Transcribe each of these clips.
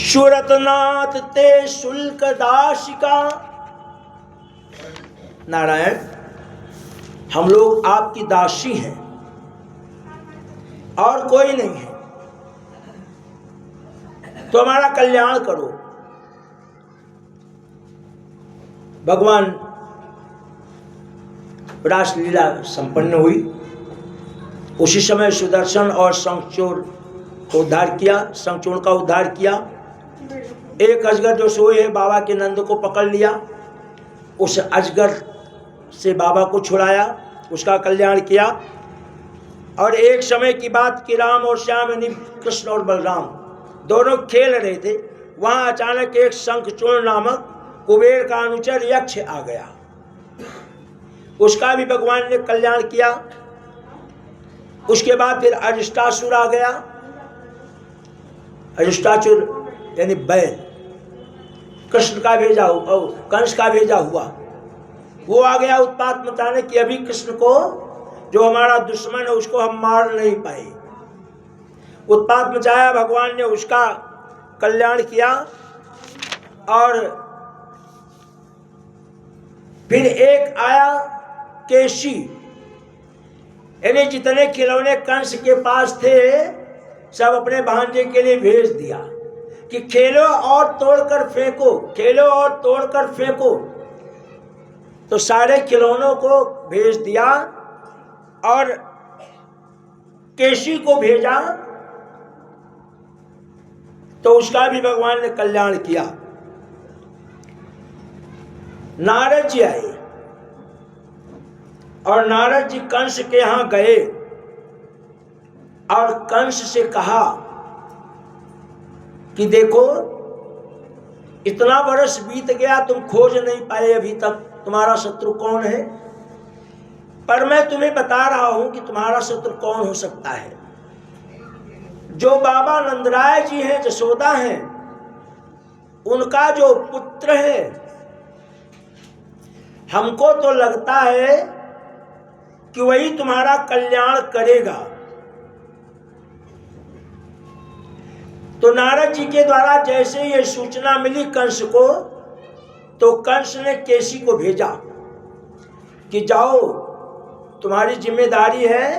सुरतनाथ ते शुल्क दाशिका। नारायण, हम लोग आपकी दासी हैं और कोई नहीं है, तो हमारा कल्याण करो। भगवान रासलीला संपन्न हुई। उसी समय सुदर्शन और शंखचूड़ को उद्धार किया, शंखचूड़ का उद्धार किया। एक अजगर जो सोए है बाबा के नंद को पकड़ लिया, उस अजगर से बाबा को छुड़ाया, उसका कल्याण किया। और एक समय की बात कि राम और श्याम यानी कृष्ण और बलराम दोनों खेल रहे थे, वहां अचानक एक शंखचूड़ नामक कुबेर का अनुचर यक्ष आ गया, उसका भी भगवान ने कल्याण किया। उसके बाद फिर अरिष्टासुर आ गया। अरिष्टासुर यानी बैल, कृष्ण का भेजा हुआ, कंस का भेजा हुआ, वो आ गया उत्पात मचाने कि अभी कृष्ण को, जो हमारा दुश्मन है, उसको हम मार नहीं पाए। उत्पात मचाया, भगवान ने उसका कल्याण किया। और फिर एक आया केशी, यानी जितने खिलौने कंस के पास थे सब अपने भांजे के लिए भेज दिया कि खेलो और तोड़कर फेंको, खेलो और तोड़कर फेंको। तो सारे खिलौनों को भेज दिया और केशी को भेजा, तो उसका भी भगवान ने कल्याण किया। नारद जी आए और नारद जी कंस के यहां गए और कंस से कहा कि देखो, इतना वर्ष बीत गया, तुम खोज नहीं पाए अभी तक तुम्हारा शत्रु कौन है, पर मैं तुम्हें बता रहा हूं कि तुम्हारा शत्रु कौन हो सकता है। जो बाबा नंदराय जी हैं, जसोदा हैं, उनका जो पुत्र है, हमको तो लगता है कि वही तुम्हारा कल्याण करेगा। तो नारद जी के द्वारा जैसे ये सूचना मिली कंस को, तो कंस ने केशी को भेजा कि जाओ, तुम्हारी जिम्मेदारी है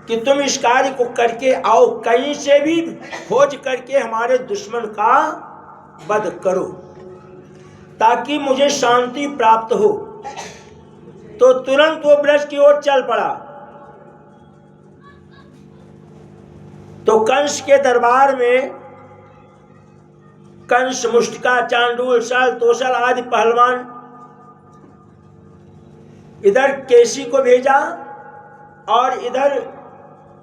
कि तुम इस कार्य को करके आओ, कहीं से भी खोज करके हमारे दुश्मन का वध करो ताकि मुझे शांति प्राप्त हो। तो तुरंत वो ब्रज की ओर चल पड़ा। तो कंस के दरबार में कंस, मुष्टिका, चांडूल, सल, तोसल आदि पहलवान, इधर केशी को भेजा और इधर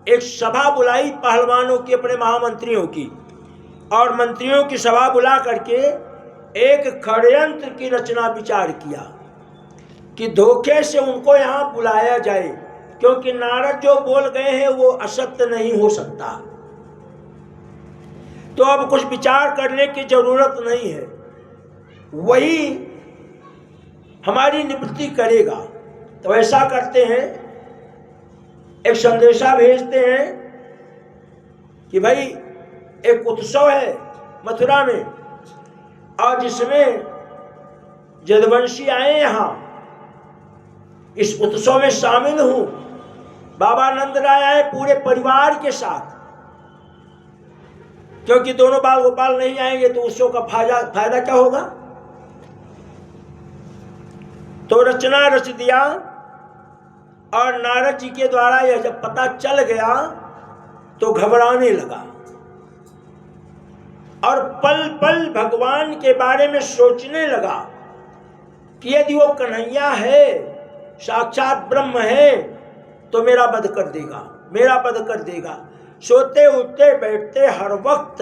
एक सभा बुलाई पहलवानों की, अपने महामंत्रियों की, और मंत्रियों की सभा बुला करके एक षड्यंत्र की रचना विचार किया कि धोखे से उनको यहाँ बुलाया जाए, क्योंकि नारद जो बोल गए हैं वो असत्य नहीं हो सकता। तो अब कुछ विचार करने की जरूरत नहीं है, वही हमारी निवृत्ति करेगा। तो ऐसा करते हैं, एक संदेशा भेजते हैं कि भाई एक उत्सव है मथुरा में और जिसमें जदवंशी आए यहाँ, इस उत्सव में शामिल हूं। बाबा नंदराय आए पूरे परिवार के साथ, क्योंकि दोनों बाल गोपाल नहीं आएंगे तो उत्सव का फायदा क्या होगा। तो रचना रच दिया और नारद जी के द्वारा यह जब पता चल गया तो घबराने लगा और पल पल भगवान के बारे में सोचने लगा कि यदि वो कन्हैया है, साक्षात ब्रह्म है, तो मेरा वध कर देगा, मेरा वध कर देगा। सोते उठते बैठते हर वक्त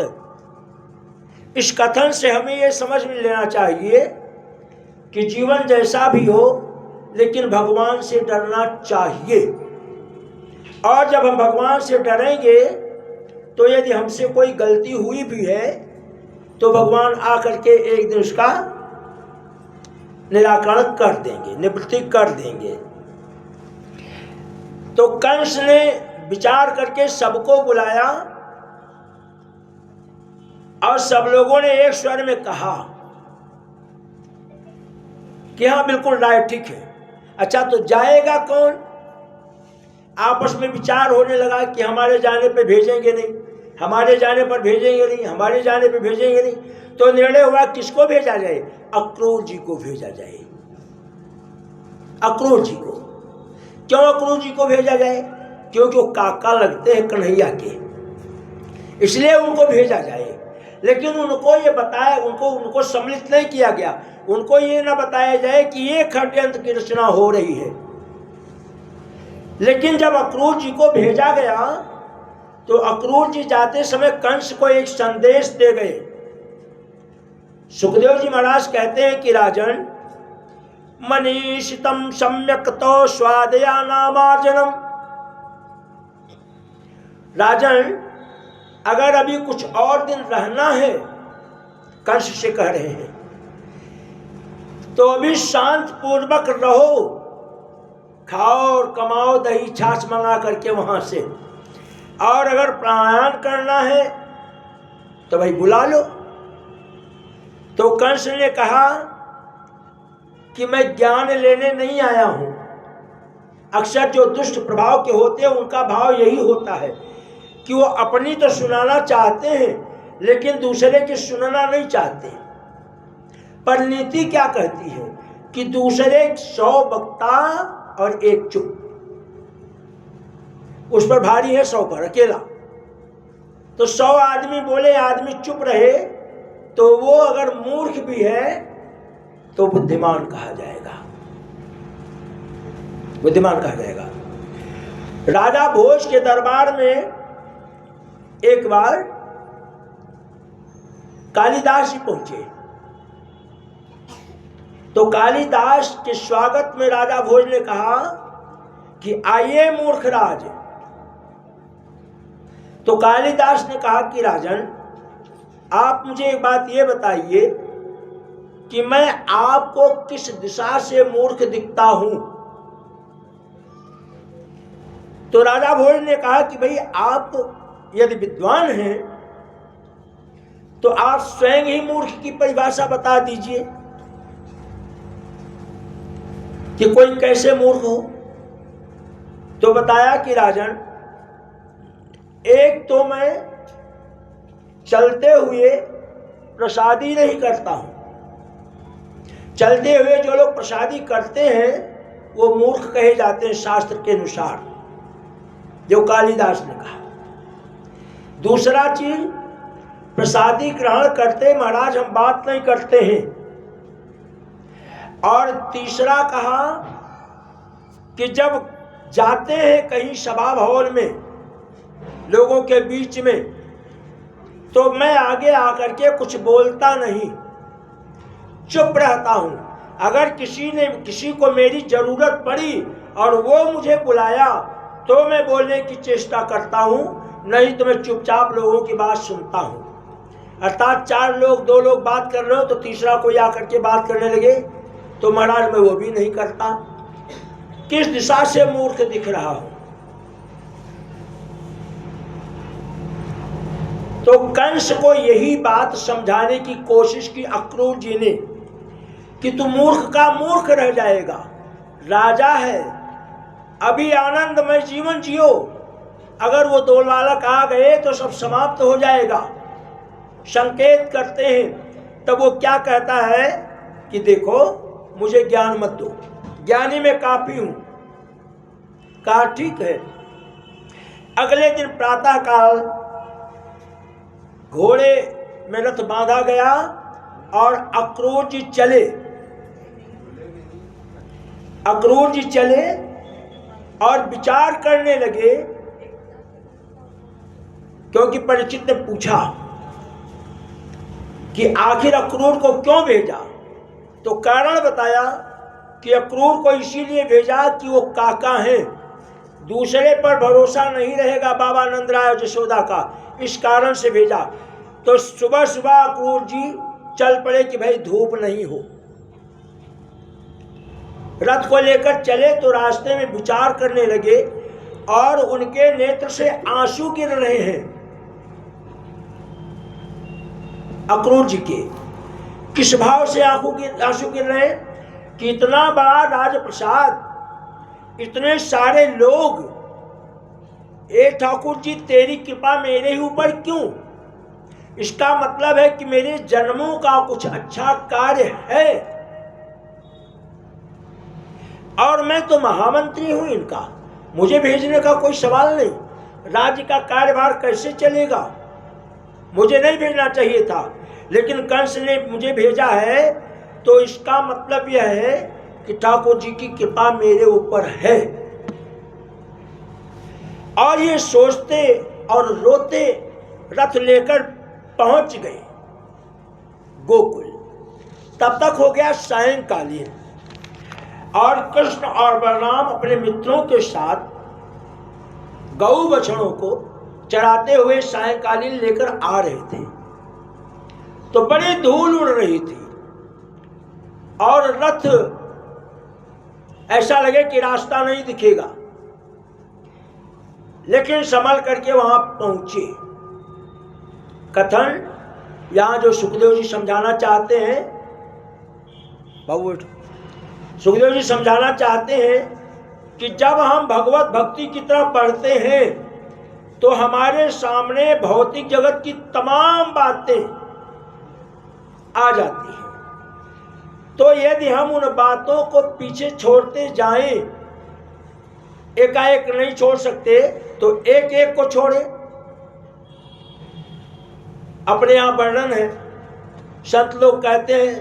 इस कथन से हमें ये समझ में लेना चाहिए कि जीवन जैसा भी हो लेकिन भगवान से डरना चाहिए। और जब हम भगवान से डरेंगे तो यदि हमसे कोई गलती हुई भी है तो भगवान आकर के एक दिन उसका निराकरण कर देंगे, निवृत्ति कर देंगे। तो कंस ने विचार करके सबको बुलाया और सब लोगों ने एक स्वर में कहा कि हाँ बिल्कुल राय ठीक है। अच्छा तो जाएगा कौन? आपस में विचार होने लगा कि हमारे जाने पे भेजेंगे नहीं, हमारे जाने पर भेजेंगे नहीं, हमारे जाने पे भेजेंगे नहीं। तो निर्णय हुआ किसको भेजा जाए? अक्रूर जी को भेजा जाए। अक्रूर जी को। क्यों अक्रूर जी को भेजा जाए? क्योंकि वो काका लगते हैं कन्हैया के, इसलिए उनको भेजा जाए। लेकिन उनको ये बताया, उनको सम्मिलित नहीं किया गया। उनको ये ना बताया जाए कि ये षड्यंत्र की रचना हो रही है। लेकिन जब अक्रूर जी को भेजा गया तो अक्रूर जी जाते समय कंस को एक संदेश दे गए। सुखदेव जी महाराज कहते हैं कि राजन, मनीषितम सम्यक तो स्वादया नामार्जनम। राजन, अगर अभी कुछ और दिन रहना है, कंस से कह रहे हैं, तो अभी शांत पूर्वक रहो, खाओ और कमाओ दही छाछ मंगा करके वहां से। और अगर प्राणायाम करना है तो भाई बुला लो। तो कंस ने कहा कि मैं ज्ञान लेने नहीं आया हूं। अक्सर जो दुष्ट प्रभाव के होते हैं उनका भाव यही होता है कि वो अपनी तो सुनाना चाहते हैं लेकिन दूसरे की सुनना नहीं चाहते। पर नीति क्या कहती है कि दूसरे 100 वक्ता और एक चुप। उस पर भारी है 100 पर अकेला। तो 100 आदमी बोले, आदमी चुप रहे, तो वो अगर मूर्ख भी है तो बुद्धिमान कहा जाएगा, बुद्धिमान कहा जाएगा। राजा भोज के दरबार में एक बार कालिदास जी पहुंचे। तो कालिदास के स्वागत में राजा भोज ने कहा कि आइए मूर्खराज। तो कालिदास ने कहा कि राजन, आप मुझे एक बात ये बताइए कि मैं आपको किस दिशा से मूर्ख दिखता हूं। तो राजा भोज ने कहा कि भाई आप यदि विद्वान हैं तो आप स्वयं ही मूर्ख की परिभाषा बता दीजिए कि कोई कैसे मूर्ख हो। तो बताया कि राजन, एक तो मैं चलते हुए प्रसादी नहीं करता हूं। चलते हुए जो लोग प्रसादी करते हैं वो मूर्ख कहे जाते हैं शास्त्र के अनुसार, जो कालिदास ने कहा। दूसरा चीज, प्रसादी ग्रहण करते महाराज हम बात नहीं करते हैं। और तीसरा कहा कि जब जाते हैं कहीं सभा भवन में लोगों के बीच में, तो मैं आगे आकर के कुछ बोलता नहीं, चुप रहता हूं। अगर किसी को मेरी जरूरत पड़ी और वो मुझे बुलाया तो मैं बोलने की चेष्टा करता हूं, नहीं तो मैं चुपचाप लोगों की बात सुनता हूं। अर्थात 4 लोग 2 लोग बात कर रहे हो तो तीसरा कोई आकर के बात करने लगे तो महाराज मैं वो भी नहीं करता। किस दिशा से मूर्ख दिख रहा हूं? तो कंस को यही बात समझाने की कोशिश की अक्रूर जी ने कि तू मूर्ख का मूर्ख रह जाएगा, राजा है, अभी आनंदमय जीवन जियो। अगर वो 2 बालक आ गए तो सब समाप्त हो जाएगा। संकेत करते हैं। तब वो क्या कहता है कि देखो मुझे ज्ञान मत दो, ज्ञानी में काफी हूं। कहा ठीक है। अगले दिन प्रातः काल घोड़े में रथ बांधा गया और अक्रूर जी चले। अक्रूर जी चले और विचार करने लगे, क्योंकि परीक्षित ने पूछा कि आखिर अक्रूर को क्यों भेजा। तो कारण बताया कि अक्रूर को इसीलिए भेजा कि वो काका हैं, दूसरे पर भरोसा नहीं रहेगा बाबा नंदराय और यशोदा का, इस कारण से भेजा। तो सुबह सुबह अक्रूर जी चल पड़े कि भाई धूप नहीं हो। रथ को लेकर चले तो रास्ते में विचार करने लगे और उनके नेत्र से आंसू गिर रहे हैं। अक्रूर जी के किस भाव से आंसू गिर रहे कि इतना बड़ा राजप्रसाद, इतने सारे लोग, ए ठाकुर जी तेरी कृपा मेरे ही ऊपर क्यों? इसका मतलब है कि मेरे जन्मों का कुछ अच्छा कार्य है और मैं तो महामंत्री हूं इनका, मुझे भेजने का कोई सवाल नहीं। राज्य का कार्यभार कैसे चलेगा? मुझे नहीं भेजना चाहिए था, लेकिन कंस ने मुझे भेजा है, तो इसका मतलब यह है कि ठाकुर जी की कृपा मेरे ऊपर है। और ये सोचते और रोते रथ लेकर पहुंच गए गोकुल। तब तक हो गया सायंकालीन और कृष्ण और बलराम अपने मित्रों के साथ गऊ बछड़ों को चराते हुए सायंकालीन लेकर आ रहे थे। तो बड़ी धूल उड़ रही थी और रथ ऐसा लगे कि रास्ता नहीं दिखेगा, लेकिन संभल करके वहां पहुंचे। कथन यहां जो सुखदेव जी समझाना चाहते हैं, बाबू सुखदेव जी समझाना चाहते हैं कि जब हम भगवत भक्ति की तरफ बढ़ते हैं तो हमारे सामने भौतिक जगत की तमाम बातें आ जाती हैं। तो यदि हम उन बातों को पीछे छोड़ते जाएं, एकाएक नहीं छोड़ सकते, तो एक एक को छोड़े। अपने यहां वर्णन है, संत लोग कहते हैं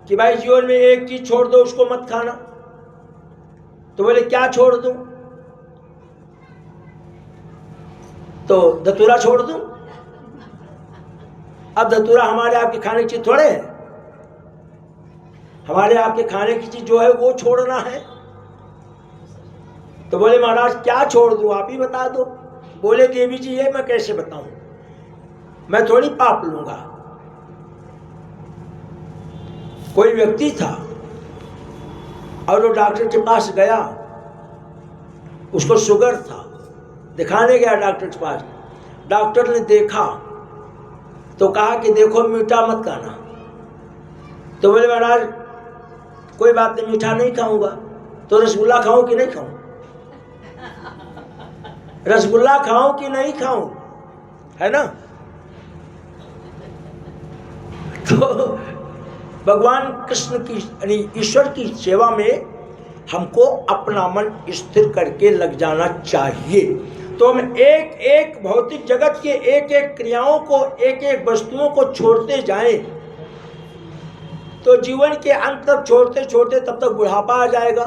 कि भाई जीवन में एक चीज छोड़ दो, उसको मत खाना। तो बोले क्या छोड़ दूं? तो धतूरा छोड़ दूं? अब धतूरा हमारे आपके खाने की चीज थोड़े है, हमारे आपके खाने की चीज जो है वो छोड़ना है। तो बोले महाराज क्या छोड़ दूं, आप ही बता दो। बोले देवी जी ये मैं कैसे बताऊं, मैं थोड़ी पाप लूंगा। कोई व्यक्ति था और वो डॉक्टर के पास गया, उसको शुगर था, दिखाने गया डॉक्टर के पास। डॉक्टर ने देखा तो कहा कि देखो मीठा मत खाना। तो बोले महाराज कोई बात नहीं, मीठा नहीं खाऊंगा। तो रसगुल्ला खाऊं कि नहीं खाऊं? रसगुल्ला खाऊं कि नहीं खाऊं, है ना? तो भगवान कृष्ण की यानी ईश्वर की सेवा में हमको अपना मन स्थिर करके लग जाना चाहिए। तो हम एक एक भौतिक जगत के एक एक क्रियाओं को, एक एक वस्तुओं को छोड़ते जाएं, तो जीवन के अंत तक छोड़ते छोड़ते तब तक बुढ़ापा आ जाएगा,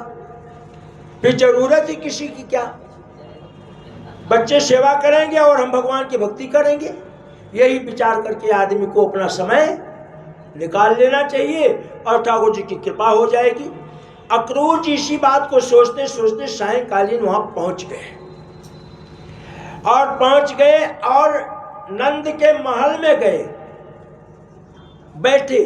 फिर जरूरत ही किसी की क्या। बच्चे सेवा करेंगे और हम भगवान की भक्ति करेंगे। यही विचार करके आदमी को अपना समय निकाल लेना चाहिए और ठाकुर जी की कृपा हो जाएगी। अक्रूर जी इसी बात को सोचते सोचते सायंकालीन वहां पहुंच गए और नंद के महल में गए, बैठे,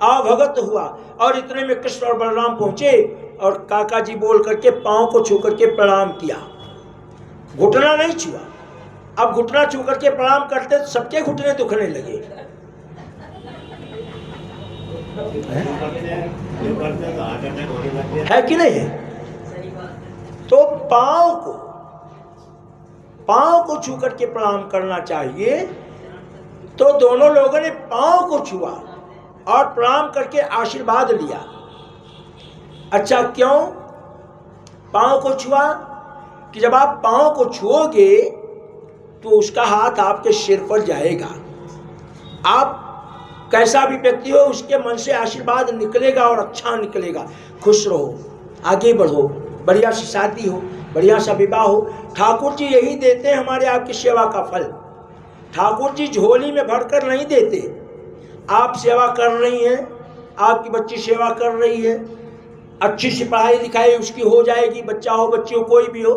भगत हुआ। और इतने में कृष्ण और बलराम पहुंचे और काका जी बोल करके पांव को छू करके प्रणाम किया। घुटना नहीं छुआ, अब घुटना छू करके प्रणाम करते तो सबके घुटने दुखने लगे। है कि नहीं है? तो पांव को छू करके प्रणाम करना चाहिए। तो दोनों लोगों ने पांव को छुआ और प्रणाम करके आशीर्वाद लिया। अच्छा क्यों पांव को छुआ? कि जब आप पांव को छुओगे तो उसका हाथ आपके सिर पर जाएगा। आप कैसा भी व्यक्ति हो उसके मन से आशीर्वाद निकलेगा और अच्छा निकलेगा। खुश रहो, आगे बढ़ो, बढ़िया सी शादी हो, बढ़िया सा विवाह हो। ठाकुर जी यही देते हैं हमारे आपकी सेवा का फल। ठाकुर जी झोली में भरकर नहीं देते। आप सेवा कर रही हैं, आपकी बच्ची सेवा कर रही है, अच्छी सी पढ़ाई लिखाई उसकी हो जाएगी, बच्चा हो बच्ची हो कोई भी हो,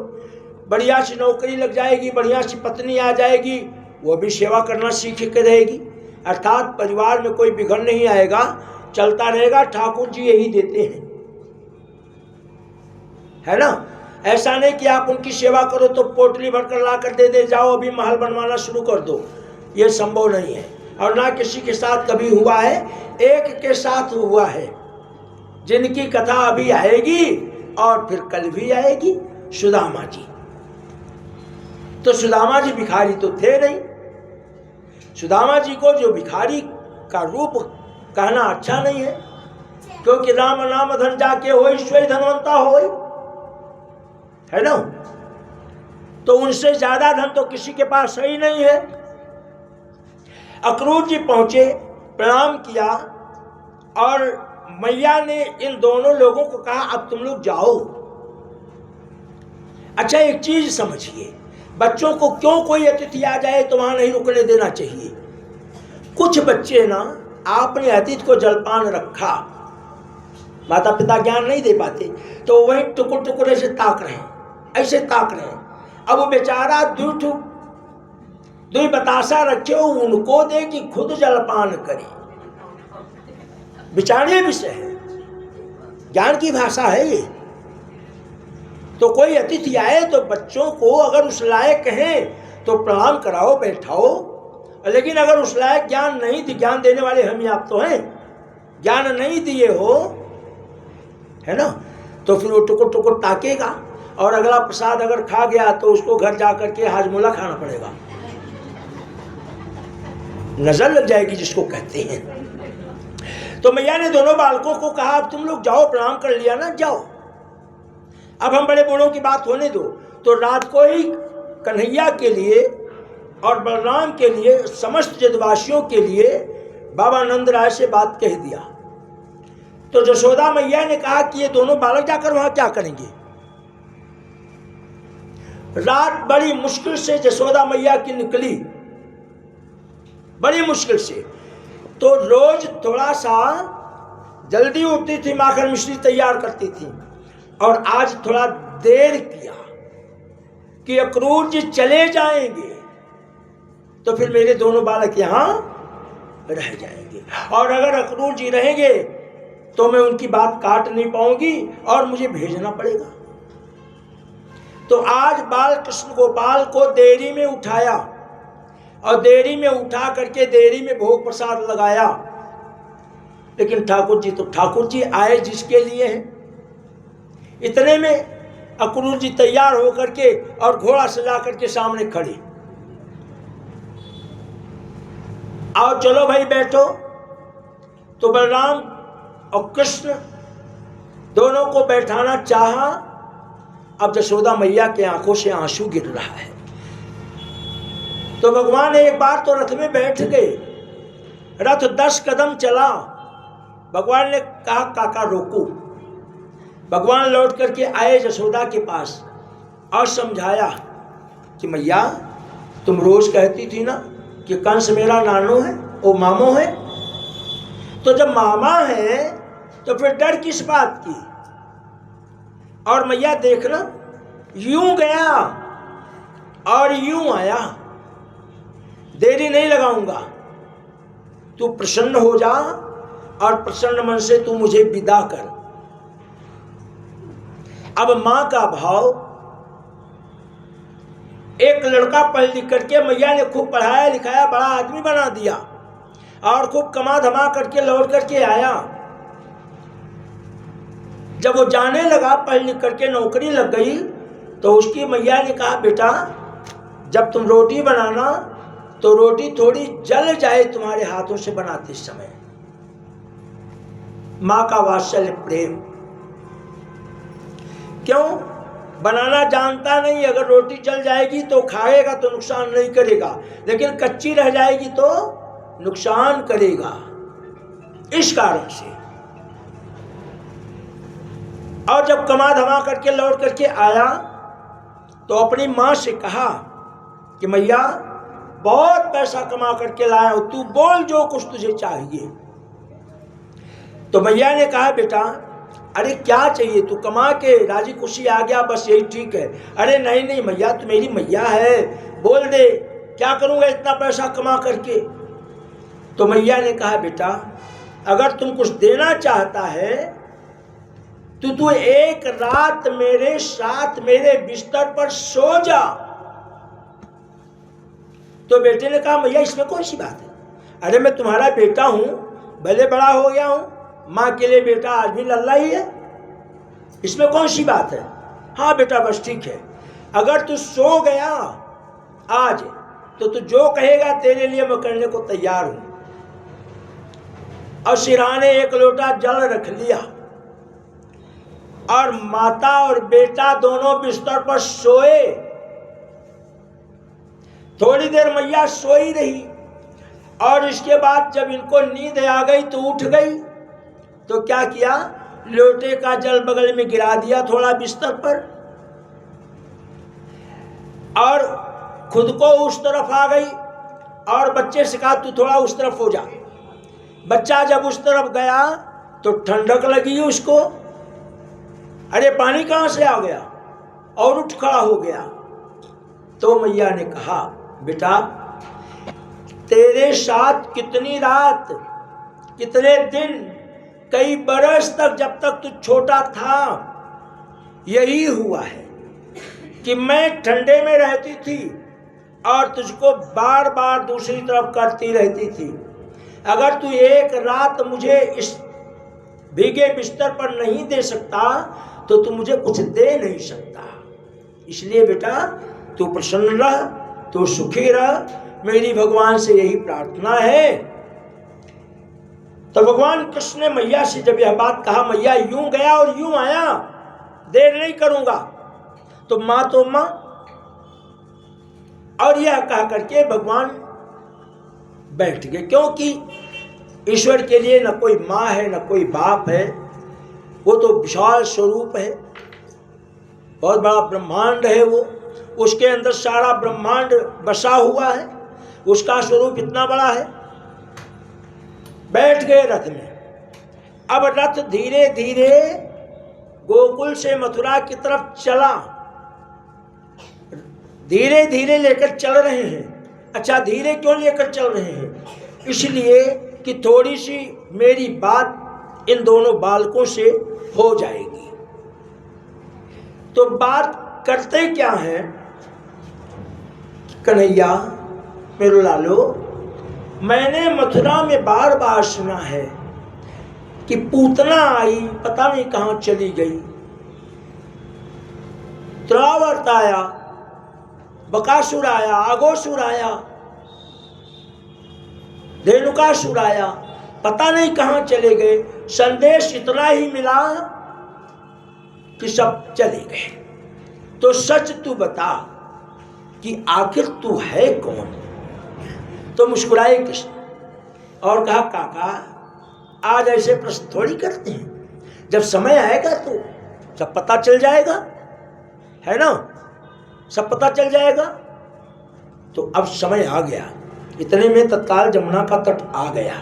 बढ़िया सी नौकरी लग जाएगी, बढ़िया सी पत्नी आ जाएगी, वो भी सेवा करना सीख के रहेगी। अर्थात परिवार में कोई बिगड़ नहीं आएगा, चलता रहेगा। ठाकुर जी यही देते हैं, है ना? ऐसा नहीं कि आप उनकी सेवा करो तो पोटली भरकर ला कर दे जाओ, अभी महल बनवाना शुरू कर दो, ये संभव नहीं है। और ना किसी के साथ कभी हुआ है, एक के साथ हुआ है जिनकी कथा अभी आएगी और फिर कल भी आएगी, सुदामा जी। तो सुदामा जी भिखारी तो थे नहीं। सुदामा जी को जो भिखारी का रूप कहना अच्छा नहीं है, क्योंकि राम नाम धन जाके हो ईश्वरी धनवंता हो, है ना। तो उनसे ज्यादा धन तो किसी के पास सही नहीं है। अक्रूर जी पहुंचे, प्रणाम किया और मैया ने इन दोनों लोगों को कहा अब तुम लोग जाओ। अच्छा एक चीज समझिए, बच्चों को क्यों कोई अतिथि आ जाए तो वहां नहीं रुकने देना चाहिए। कुछ बच्चे ना आपने अतिथि को जलपान रखा, माता पिता ज्ञान नहीं दे पाते, तो वही टुकुर टुकुर ऐसे ताक रहे हैं, ऐसे ताक रहे हैं। अब वो बेचारा दुई बतासा रखे हो, उनको दे कि खुद जलपान करे। विचारणीय विषय है, ज्ञान की भाषा है ये। तो कोई अतिथि आए तो बच्चों को अगर उस लायक हैं तो प्रणाम कराओ, बैठाओ। लेकिन अगर उस लायक ज्ञान नहीं, ज्ञान देने वाले हम ही आप तो हैं, ज्ञान नहीं दिए हो, है ना, तो फिर वो टुकुर टुकुर ताकेगा और अगला प्रसाद अगर खा गया तो उसको घर जाकर के हाजमोला खाना पड़ेगा, नजर लग जाएगी जिसको कहते हैं। तो मैया ने दोनों बालकों को कहा अब तुम लोग जाओ, प्रणाम कर लिया ना, जाओ, अब हम बड़े बूढ़ों की बात होने दो। तो रात को ही कन्हैया के लिए और बलराम के लिए, समस्त जदवासियों के लिए बाबा नंद राय से बात कह दिया। तो जशोदा मैया ने कहा कि ये दोनों बालक जाकर वहां क्या करेंगे। रात बड़ी मुश्किल से जशोदा मैया की निकली, बड़ी मुश्किल से। तो रोज थोड़ा सा जल्दी उठती थी, माखन मिश्री तैयार करती थी, और आज थोड़ा देर किया कि अक्रूर जी चले जाएंगे तो फिर मेरे दोनों बालक यहां रह जाएंगे, और अगर अक्रूर जी रहेंगे तो मैं उनकी बात काट नहीं पाऊंगी और मुझे भेजना पड़ेगा। तो आज बाल कृष्ण गोपाल को देरी में उठाया और देरी में उठा करके देरी में भोग प्रसाद लगाया। लेकिन ठाकुर जी तो ठाकुर जी आए जिसके लिए हैं। इतने में अक्रूर जी तैयार होकर के और घोड़ा सजा करके सामने खड़े, आओ चलो भाई बैठो। तो बलराम और कृष्ण दोनों को बैठाना चाहा। अब जशोदा मैया के आंखों से आंसू गिर रहा है। तो भगवान एक बार तो रथ में बैठ गए, रथ 10 कदम चला, भगवान ने कहा काका रोको। भगवान लौट करके आए जशोदा के पास और समझाया कि मैया तुम रोज कहती थी ना कि कंस मेरा नानो है, वो मामो है, तो जब मामा है तो फिर डर किस बात की। और मैया देखना, यूं गया और यूं आया, देरी नहीं लगाऊंगा, तू प्रसन्न हो जा और प्रसन्न मन से तू मुझे विदा कर। अब मां का भाव, एक लड़का पढ़ लिख करके मैया ने खूब पढ़ाया लिखाया, बड़ा आदमी बना दिया और खूब कमा धमा करके लौट करके आया। जब वो जाने लगा, पढ़ लिख करके नौकरी लग गई, तो उसकी मैया ने कहा बेटा जब तुम रोटी बनाना तो रोटी थोड़ी जल जाए तुम्हारे हाथों से बनाते समय। मां का वात्सल्य प्रेम। क्यों? बनाना जानता नहीं, अगर रोटी जल जाएगी तो खाएगा तो नुकसान नहीं करेगा, लेकिन कच्ची रह जाएगी तो नुकसान करेगा। इस कारण से। और जब कमा धमा करके लौट करके आया तो अपनी मां से कहा कि मैया बहुत पैसा कमा करके लाया हूं, तू बोल जो कुछ तुझे चाहिए। तो मैया ने कहा बेटा अरे क्या चाहिए, तू कमा के राजी खुशी आ गया, बस यही ठीक है। अरे नहीं नहीं मैया, तू मेरी मैया है, बोल दे क्या करूंगा इतना पैसा कमा करके। तो मैया ने कहा बेटा अगर तुम कुछ देना चाहता है तो तू एक रात मेरे साथ मेरे बिस्तर पर सो जा। तो बेटे ने कहा मैया इसमें कौन सी बात है, अरे मैं तुम्हारा बेटा हूं, भले बड़ा हो गया हूं, माँ के लिए बेटा आज भी लल्ला ही है, इसमें कौन सी बात है। हाँ बेटा बस ठीक है, अगर तू सो गया आज तो तू जो कहेगा तेरे लिए मैं करने को तैयार हूं। और सिरहा ने एक लोटा जल रख लिया और माता और बेटा दोनों बिस्तर पर सोए। थोड़ी देर मैया सोई रही और इसके बाद जब इनको नींद आ गई तो उठ गई। तो क्या किया, लोटे का जल बगल में गिरा दिया थोड़ा बिस्तर पर और खुद को उस तरफ आ गई और बच्चे से कहा तू थोड़ा उस तरफ हो जा। बच्चा जब उस तरफ गया तो ठंडक लगी उसको, अरे पानी कहां से आ गया, और उठ खड़ा हो गया। तो मैया ने कहा बेटा तेरे साथ कितनी रात, कितने दिन, कई बरस तक जब तक तू छोटा था यही हुआ है कि मैं ठंडे में रहती थी और तुझको बार बार दूसरी तरफ करती रहती थी। अगर तू एक रात मुझे इस भीगे बिस्तर पर नहीं दे सकता तो तू मुझे कुछ दे नहीं सकता। इसलिए बेटा तू प्रसन्न रह, तू सुखी रह, मेरी भगवान से यही प्रार्थना है। तो भगवान कृष्ण ने मैया से जब यह बात कहा, मैया यूं गया और यूं आया, देर नहीं करूंगा। तो माँ और यह कह करके भगवान बैठ गए, क्योंकि ईश्वर के लिए न कोई माँ है न कोई बाप है, वो तो विशाल स्वरूप है, बहुत बड़ा ब्रह्मांड है वो, उसके अंदर सारा ब्रह्मांड बसा हुआ है, उसका स्वरूप इतना बड़ा है। बैठ गए रथ में। अब रथ धीरे धीरे गोकुल से मथुरा की तरफ चला, धीरे धीरे लेकर चल रहे हैं। अच्छा धीरे क्यों लेकर चल रहे हैं, इसलिए कि थोड़ी सी मेरी बात इन दोनों बालकों से हो जाएगी। तो बात करते क्या है, कन्हैया मेरे लालो, मैंने मथुरा में बार बार सुना है कि पूतना आई पता नहीं कहां चली गई, त्रावर्त आया, बकासुर आया, आगोसुर आया, धेनुकासुर आया, पता नहीं कहां चले गए। संदेश इतना ही मिला कि सब चले गए। तो सच तू बता कि आखिर तू है कौन। तो मुस्कुराए कृष्ण और कहा काका आज ऐसे प्रश्न थोड़ी करते हैं, जब समय आएगा तो सब पता चल जाएगा, है ना, सब पता चल जाएगा। तो अब समय आ गया। इतने में तत्काल जमुना का तट आ गया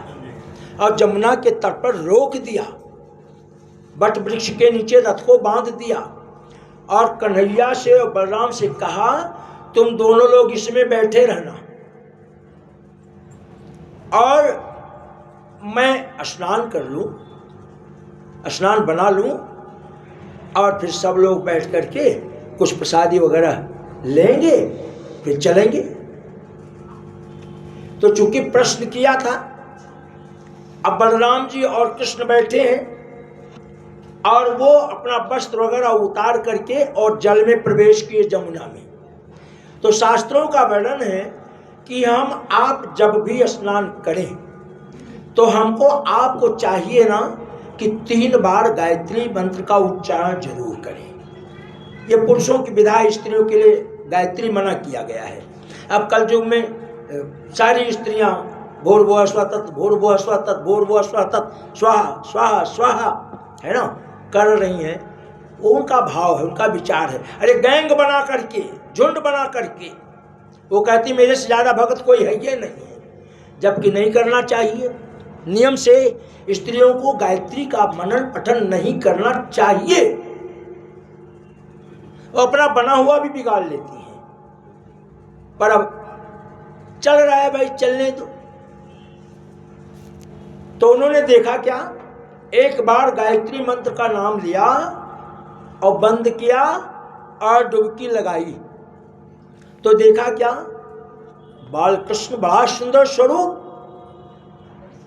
और जमुना के तट पर रोक दिया, वट वृक्ष के नीचे रथ को बांध दिया और कन्हैया से और बलराम से कहा तुम दोनों लोग इसमें बैठे रहना और मैं स्नान कर लूं, स्नान बना लूं और फिर सब लोग बैठ करके कुछ प्रसादी वगैरह लेंगे, फिर चलेंगे। तो चूंकि प्रश्न किया था, अब बलराम जी और कृष्ण बैठे हैं और वो अपना वस्त्र वगैरह उतार करके और जल में प्रवेश किए जमुना में। तो शास्त्रों का वर्णन है कि हम आप जब भी स्नान करें तो हमको आपको चाहिए ना कि 3 बार गायत्री मंत्र का उच्चारण जरूर करें। ये पुरुषों की विधा, स्त्रियों के लिए गायत्री मना किया गया है। अब कल युग में सारी स्त्रियां भूर्भुवः स्वः तत्, भूर्भुवः स्वः तत्, भूर्भुवः स्वः तत्, स्वाहा स्वाहा स्वाहा, है ना, कर रही हैं। वो उनका भाव है, उनका विचार है। अरे गैंग बना करके, झुंड बना करके वो कहती मेरे से ज़्यादा भक्त कोई है ये नहीं है, जबकि नहीं करना चाहिए। नियम से स्त्रियों को गायत्री का मनन पठन नहीं करना चाहिए। वो अपना बना हुआ भी बिगाड़ लेती हैं, पर अब चल रहा है भाई, चलने दो। तो उन्होंने देखा क्या, एक बार गायत्री मंत्र का नाम लिया और बंद किया और डुबकी लगाई। तो देखा क्या, बाल कृष्ण बड़ा सुंदर स्वरूप,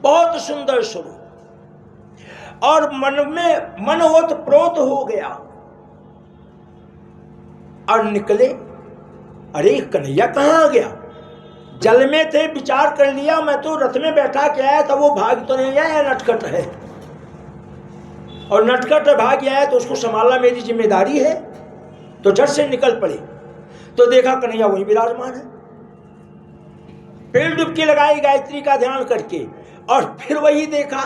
बहुत सुंदर स्वरूप। और मन में मन ओत प्रोत हो गया और निकले। अरे कन्हैया कहाँ आ गया? जल में थे, विचार कर लिया मैं तो रथ में बैठा के आया था, वो भाग तो नहीं आया, नटखट है। और नटखट भाग आया तो उसको संभालना मेरी जिम्मेदारी है। तो झट से निकल पड़े तो देखा कन्हैया वहीं विराजमान है। फिर डुबकी लगाई गायत्री का ध्यान करके और फिर वही देखा।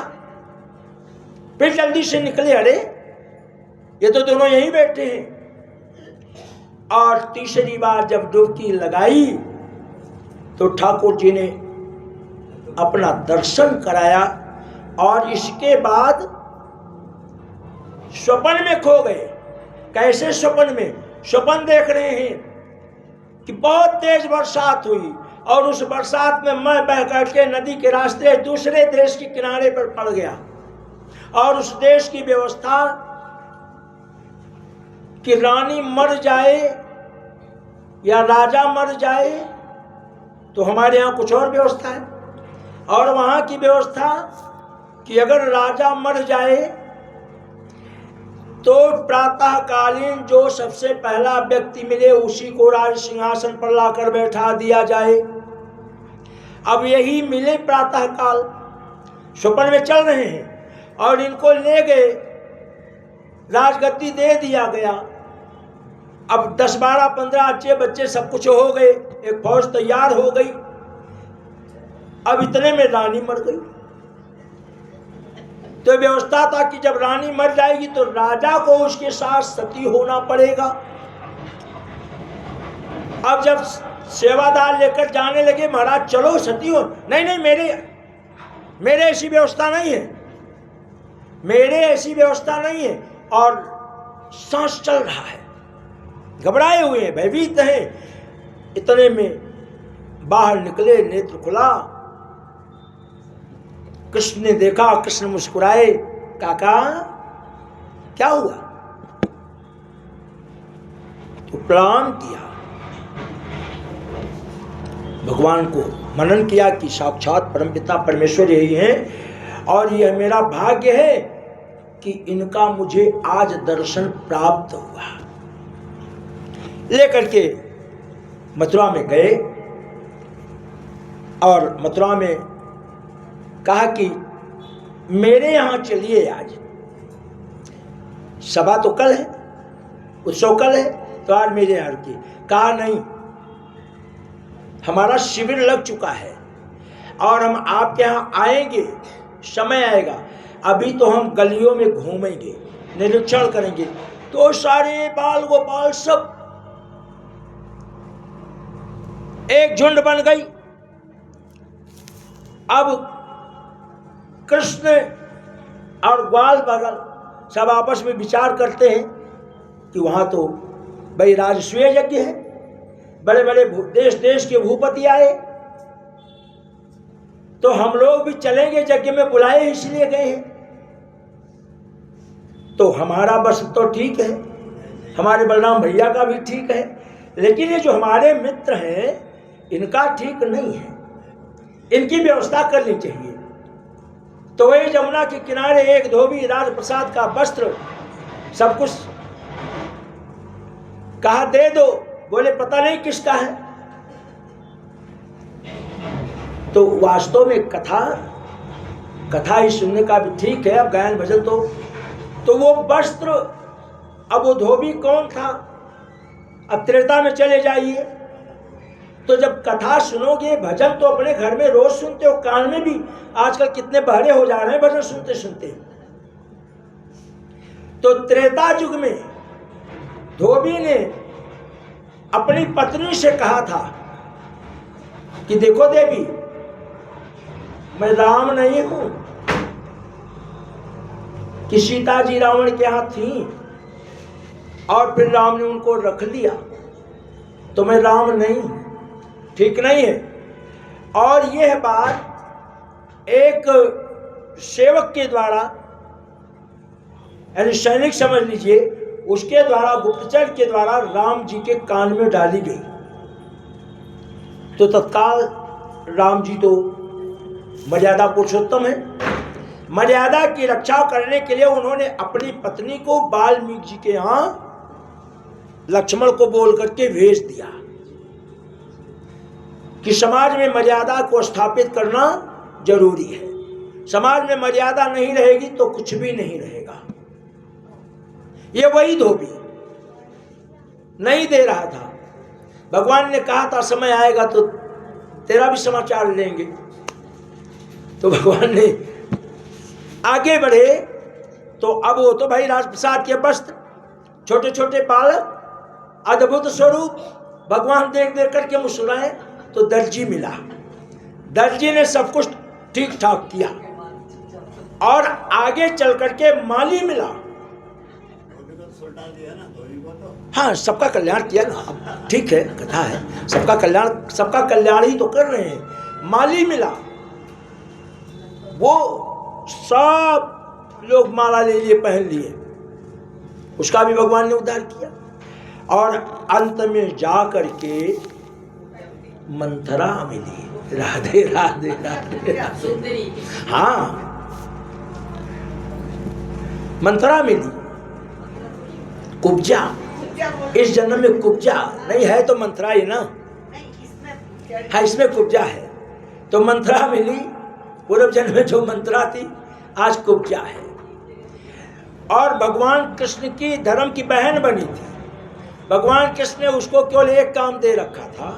फिर जल्दी से निकले, अरे ये तो दोनों यहीं बैठे हैं। और तीसरी बार जब डुबकी लगाई तो ठाकुर जी ने अपना दर्शन कराया और इसके बाद स्वप्न में खो गए। कैसे स्वप्न में? स्वप्न देख रहे हैं कि बहुत तेज बरसात हुई और उस बरसात में मैं बह करके नदी के रास्ते दूसरे देश के किनारे पर पड़ गया और उस देश की व्यवस्था कि रानी मर जाए या राजा मर जाए तो हमारे यहाँ कुछ और व्यवस्था है, और वहाँ की व्यवस्था कि अगर राजा मर जाए तो प्रातःकालीन जो सबसे पहला व्यक्ति मिले उसी को राज सिंहासन पर लाकर बैठा दिया जाए। अब यही मिले प्रातःकाल, स्वप्न में चल रहे हैं और इनको ले गए, राजगद्दी दे दिया गया। अब 10, 12, 15 अच्छे बच्चे सब कुछ हो गए, एक फौज तैयार हो गई। अब इतने में रानी मर गई। तो व्यवस्था था कि जब रानी मर जाएगी तो राजा को उसके साथ सती होना पड़ेगा। अब जब सेवादार लेकर जाने लगे, महाराज चलो सती हो, नहीं नहीं मेरे ऐसी व्यवस्था नहीं है, मेरे ऐसी व्यवस्था नहीं है। और सांस चल रहा है, घबराए हुए हैं, भयभीत हैं। इतने में बाहर निकले, नेत्र खुला, कृष्ण ने देखा, कृष्ण मुस्कुराए, काका क्या हुआ? तो प्रणाम किया, भगवान को मनन किया कि साक्षात परमपिता परमेश्वर यही हैं और यह मेरा भाग्य है कि इनका मुझे आज दर्शन प्राप्त हुआ। लेकर के मथुरा में गए और मथुरा में कहा कि मेरे यहाँ चलिए, आज सभा तो कल है, उत्सव कल है, तो आज मेरे यहाँ की। कहा नहीं, हमारा शिविर लग चुका है और हम आपके यहाँ आएंगे, समय आएगा, अभी तो हम गलियों में घूमेंगे, निरीक्षण करेंगे। तो सारे बाल गोपाल सब एक झुंड बन गई। अब कृष्ण और ग्वाल बगल सब आपस में विचार करते हैं कि वहां तो भाई राजसूय यज्ञ है, बड़े बड़े देश देश के भूपति आए, तो हम लोग भी चलेंगे, यज्ञ में बुलाए इसलिए गए हैं। तो हमारा बस तो ठीक है, हमारे बलराम भैया का भी ठीक है, लेकिन ये जो हमारे मित्र हैं इनका ठीक नहीं है, इनकी व्यवस्था करनी चाहिए। तो वही जमुना के किनारे एक धोबी राजप्रसाद का वस्त्र सब कुछ कहा दे दो, बोले पता नहीं किसका है। तो वास्तव में कथा ही सुनने का भी ठीक है, अब गायन भजन तो वो वस्त्र, अब वो धोबी कौन था? अब त्रेता में चले जाइए, तो जब कथा सुनोगे, भजन तो अपने घर में रोज सुनते हो, कान में भी आजकल कितने बहरे हो जा रहे हैं भजन सुनते सुनते। तो त्रेता युग में धोबी ने अपनी पत्नी से कहा था कि देखो देवी, मैं राम नहीं हूं कि सीता जी रावण के हाथ थी और फिर राम ने उनको रख लिया, तो मैं राम नहीं, ठीक नहीं है। और यह बात एक सेवक के द्वारा, यानी सैनिक समझ लीजिए, उसके द्वारा, गुप्तचर के द्वारा राम जी के कान में डाली गई। तो तत्काल राम जी तो मर्यादा पुरुषोत्तम है। मर्यादा की रक्षा करने के लिए उन्होंने अपनी पत्नी को वाल्मीकि जी के यहाँ लक्ष्मण को बोल करके भेज दिया कि समाज में मर्यादा को स्थापित करना जरूरी है। समाज में मर्यादा नहीं रहेगी तो कुछ भी नहीं रहेगा। ये वही धोबी नहीं दे रहा था। भगवान ने कहा था समय आएगा तो तेरा भी समाचार लेंगे। तो भगवान ने आगे बढ़े तो अब वो तो भाई राजप्रसाद के वस्त्र, छोटे छोटे बालक, अद्भुत स्वरूप, भगवान देख देख करके मुस्कुराए। तो दर्जी मिला, दर्जी ने सब कुछ ठीक ठाक किया और आगे चल करके माली मिला। हाँ, सबका कल्याण किया ना, ठीक है, कथा है, सबका कल्याण ही तो कर रहे हैं। माली मिला, वो सब लोग माला ले लिए, पहन लिए, उसका भी भगवान ने उद्धार किया। और अंत में जा करके मंथरा मिली। राधे राधे राधे राधे। हाँ, मंथरा मिली। कुब्जा, इस जन्म में कुब्जा नहीं है तो मंथरा ही ना। हाँ, इसमें कुब्जा है तो मंथरा मिली। पूर्व जन्म में जो मंथरा थी आज कुब्जा है। और भगवान कृष्ण की धर्म की बहन बनी थी। भगवान कृष्ण ने उसको केवल एक काम दे रखा था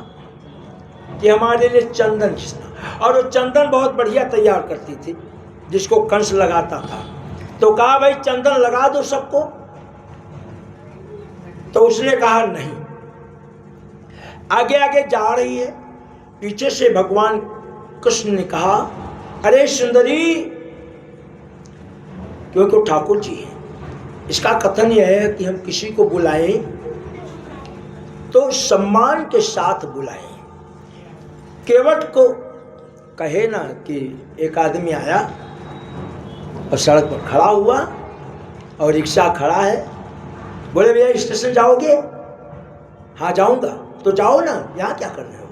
कि हमारे लिए चंदन खींचना, और वो चंदन बहुत बढ़िया तैयार करती थी जिसको कंस लगाता था। तो कहा भाई चंदन लगा दो सबको। तो उसने कहा नहीं। आगे आगे जा रही है, पीछे से भगवान कृष्ण ने कहा अरे सुंदरी, क्योंकि वो ठाकुर जी है। इसका कथन यह है कि हम किसी को बुलाएं तो सम्मान के साथ बुलाएं। केवट को कहे ना कि एक आदमी आया और सड़क पर खड़ा हुआ और रिक्शा खड़ा है, बोले भैया स्टेशन जाओगे? हाँ जाऊंगा। तो जाओ ना, यहाँ क्या कर रहे हो?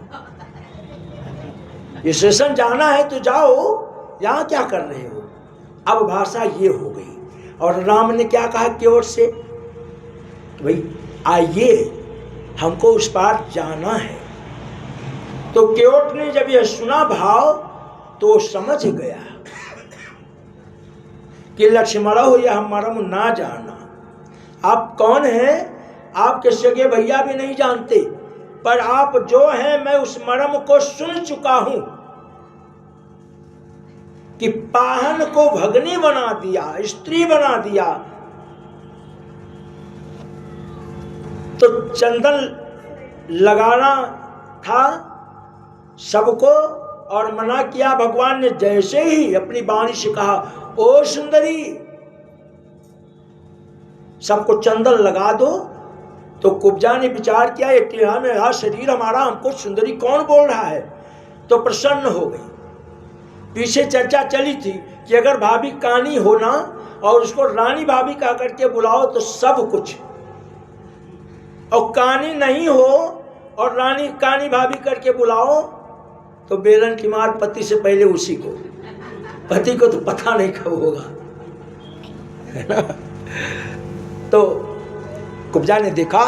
स्टेशन जाना है तो जाओ, यहाँ क्या कर रहे हो? अब भाषा ये हो गई। और राम ने क्या कहा केवट से? भाई आइए, हमको उस पार जाना है। तो केवट ने जब यह सुना भाव तो समझ गया कि लक्ष्मण हो या मरम ना जाना। आप कौन हैं? आपके सगे भैया भी नहीं जानते, पर आप जो हैं मैं उस मरम को सुन चुका हूं कि पाहन को भगनी बना दिया, स्त्री बना दिया। तो चंदन लगाना था सबको और मना किया। भगवान ने जैसे ही अपनी वाणी से कहा ओ सुंदरी, सबको चंदन लगा दो, तो कुब्जा ने विचार किया ये टेढ़ा मेढ़ा शरीर हमारा, हमको सुंदरी कौन बोल रहा है? तो प्रसन्न हो गई। पीछे चर्चा चली थी कि अगर भाभी कानी हो ना और उसको रानी भाभी कह करके बुलाओ तो सब कुछ, और कानी नहीं हो और रानी कानी भाभी करके बुलाओ तो बेलन की मार पति से पहले उसी को, पति को तो पता नहीं कब होगा, है ना। तो कुब्जा ने देखा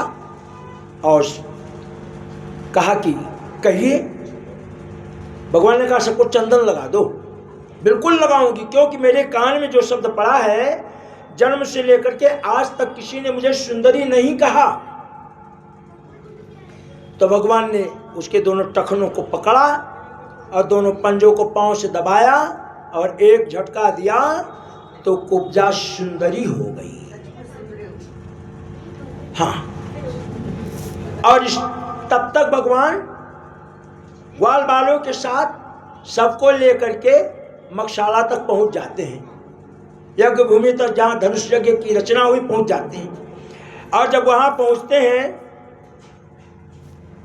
और कहा कि कहिए। भगवान ने कहा सबको चंदन लगा दो। बिल्कुल लगाऊंगी, क्योंकि मेरे कान में जो शब्द पड़ा है, जन्म से लेकर के आज तक किसी ने मुझे सुंदरी नहीं कहा। तो भगवान ने उसके दोनों टखनों को पकड़ा और दोनों पंजों को पांव से दबाया और एक झटका दिया तो कुब्जा सुंदरी हो गई। हाँ, और तब तक भगवान ग्वाल बालों के साथ सबको लेकर के मकशाला तक पहुंच जाते हैं, यज्ञ भूमि तक जहां धनुष यज्ञ की रचना हुई पहुंच जाते हैं। और जब वहां पहुंचते हैं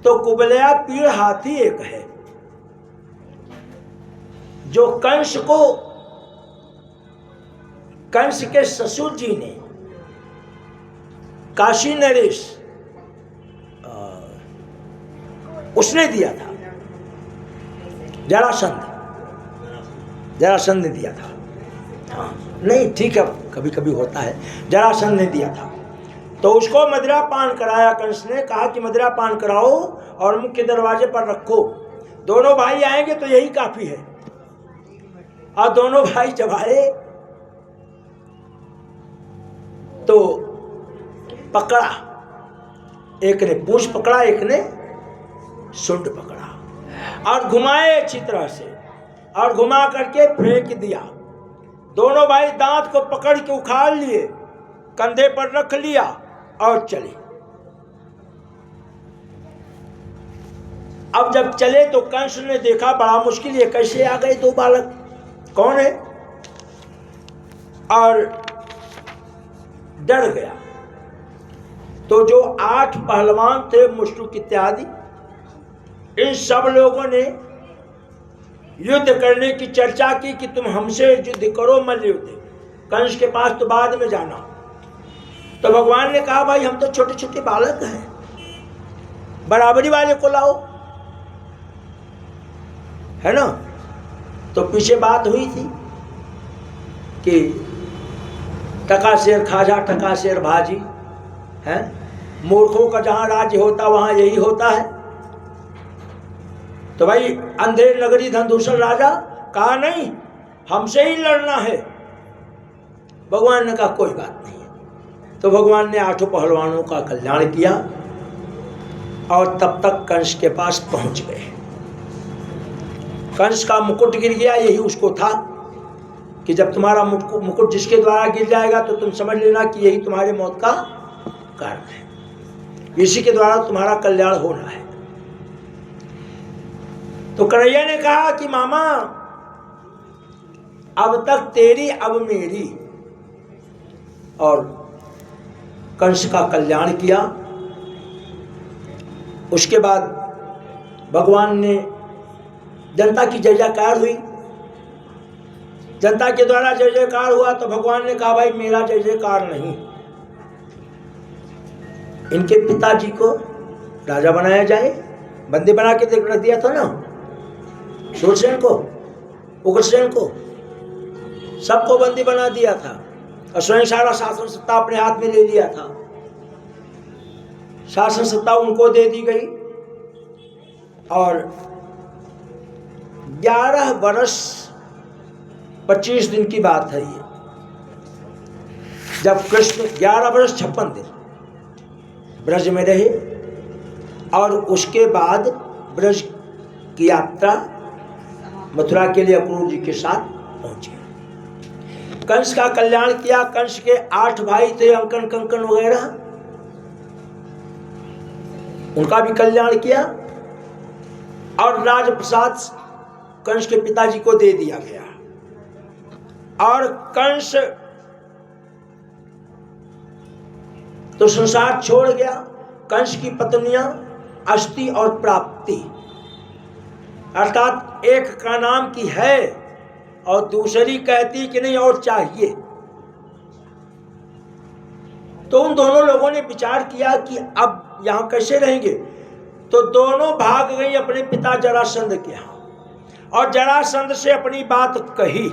तो कुबलया पीड़ हाथी एक है जो कंस के ससुर जी ने काशी नरेश उसने दिया था, जरासंध। जरासंध ने दिया था। हाँ नहीं ठीक है, कभी कभी होता है, जरासंध ने दिया था। तो उसको मदिरा पान कराया कंस ने, कहा कि मदिरा पान कराओ और मुख्य दरवाजे पर रखो, दोनों भाई आएंगे तो यही काफी है। और दोनों भाई जब आए तो पकड़ा, एक ने पूंछ पकड़ा, एक ने सुंड पकड़ा और घुमाए अच्छी तरह से, और घुमा करके फेंक दिया। दोनों भाई दांत को पकड़ के उखाड़ लिए, कंधे पर रख लिया और चले। अब जब चले तो कंस ने देखा बड़ा मुश्किल, ये कैसे आ गए दो बालक, कौन है, और डर गया। तो जो 8 पहलवान थे, मुष्टुक इत्यादि, इन सब लोगों ने युद्ध करने की चर्चा की कि तुम हमसे युद्ध करो, मल्ल युद्ध, कंस के पास तो बाद में जाना। तो भगवान ने कहा भाई हम तो छोटे छोटे बालक हैं, बराबरी वाले को लाओ, है ना। तो पीछे बात हुई थी कि टका शेर खाजा टका शेर भाजी है, मूर्खों का जहां राज्य होता वहां यही होता है। तो भाई अंधेर नगरी धनदूषण राजा, कहा नहीं हमसे ही लड़ना है। भगवान ने कहा कोई बात नहीं। तो भगवान ने 8 पहलवानों का कल्याण किया और तब तक कंस के पास पहुंच गए। कंस का मुकुट गिर गया, यही उसको था कि जब तुम्हारा मुकुट जिसके द्वारा गिर जाएगा तो तुम समझ लेना कि यही तुम्हारे मौत का कारण है, इसी के द्वारा तुम्हारा कल्याण होना है। तो कन्हैया ने कहा कि मामा अब तक तेरी अब मेरी, और कंस का कल्याण किया। उसके बाद भगवान ने, जनता की जय जयकार हुई, जनता के द्वारा जय जयकार हुआ। तो भगवान ने कहा भाई मेरा जय जयकार नहीं, इनके पिताजी को राजा बनाया जाए। बंदी बना के रख दिया था ना, शूरसेन को, उग्रसेन को, सबको बंदी बना दिया था और स्वयं सारा शासन सत्ता अपने हाथ में ले लिया था। शासन सत्ता उनको दे दी गई और 11 वर्ष 25 दिन की बात है ये, जब कृष्ण 11 वर्ष 56 दिन ब्रज में रहे और उसके बाद ब्रज की यात्रा मथुरा के लिए अक्रूर जी के साथ पहुंचे। कंस का कल्याण किया। कंस के 8 भाई थे, अंकन कंकन वगैरह, उनका भी कल्याण किया और राजप्रसाद कंस के पिताजी को दे दिया गया। और कंस तो संसार छोड़ गया। कंस की पत्नियां अष्टि और प्राप्ति, अर्थात एक का नाम की है और दूसरी कहती कि नहीं और चाहिए। तो उन दोनों लोगों ने विचार किया कि अब यहां कैसे रहेंगे। तो दोनों भाग गई अपने पिता जरासंध के यहां और जरासंध से अपनी बात कही।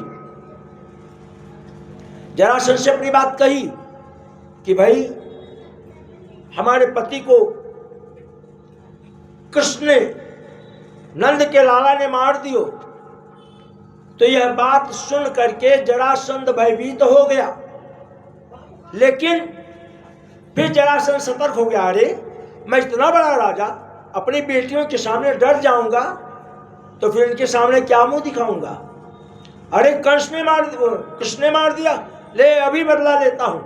जरासंध से अपनी बात कही कि भाई हमारे पति को कृष्ण ने, नंद के लाला ने मार दियो। तो यह बात सुन करके जरासंध भयभीत हो गया, लेकिन फिर जरासंध सतर्क हो गया, अरे मैं इतना बड़ा राजा अपनी बेटियों के सामने डर जाऊंगा तो फिर इनके सामने क्या मुंह दिखाऊंगा। अरे कृष्ण ने मार दिया, ले अभी बदला लेता हूं।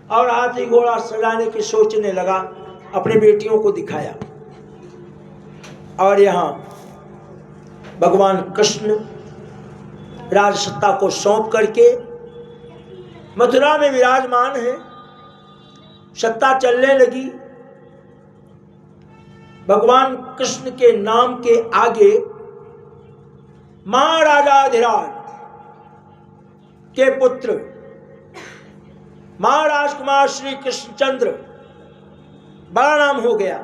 और हाथी घोड़ा सजाने की सोचने लगा, अपनी बेटियों को दिखाया। और यहां भगवान कृष्ण राजसत्ता को सौंप करके मथुरा में विराजमान है। सत्ता चलने लगी। भगवान कृष्ण के नाम के आगे महाराजाधिराज के पुत्र महाराज कुमार श्री कृष्णचंद्र बड़ा नाम हो गया।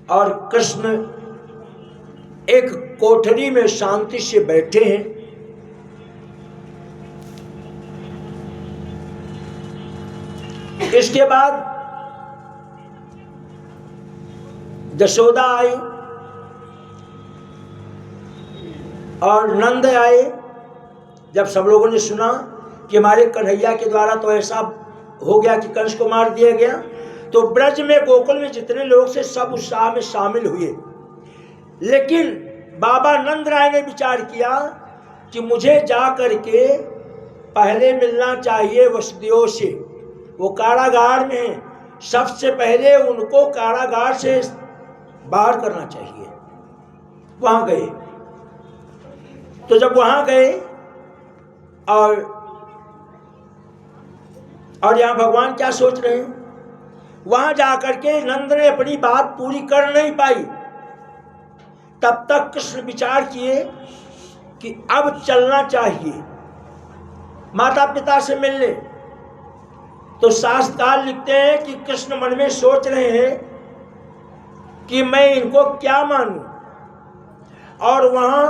और कृष्ण एक कोठरी में शांति से बैठे हैं। इसके बाद यशोदा आई और नंद आए। जब सब लोगों ने सुना कि हमारे कन्हैया के द्वारा तो ऐसा हो गया कि कंस को मार दिया गया, तो ब्रज में गोकुल में जितने लोग थे सब उत्साह में शामिल हुए। लेकिन बाबा नंद राय ने विचार किया कि मुझे जा करके पहले मिलना चाहिए वसुदेव से, वो कारागार में हैं, सबसे पहले उनको कारागार से बाहर करना चाहिए। वहां गए। तो जब वहां गए और यहां भगवान क्या सोच रहे हैं, वहां जाकर के नंद ने अपनी बात पूरी कर नहीं पाई। तब तक कृष्ण विचार किए कि अब चलना चाहिए माता पिता से मिलने। तो शास्त्रकार लिखते हैं कि कृष्ण मन में सोच रहे हैं कि मैं इनको क्या मानूं। और वहां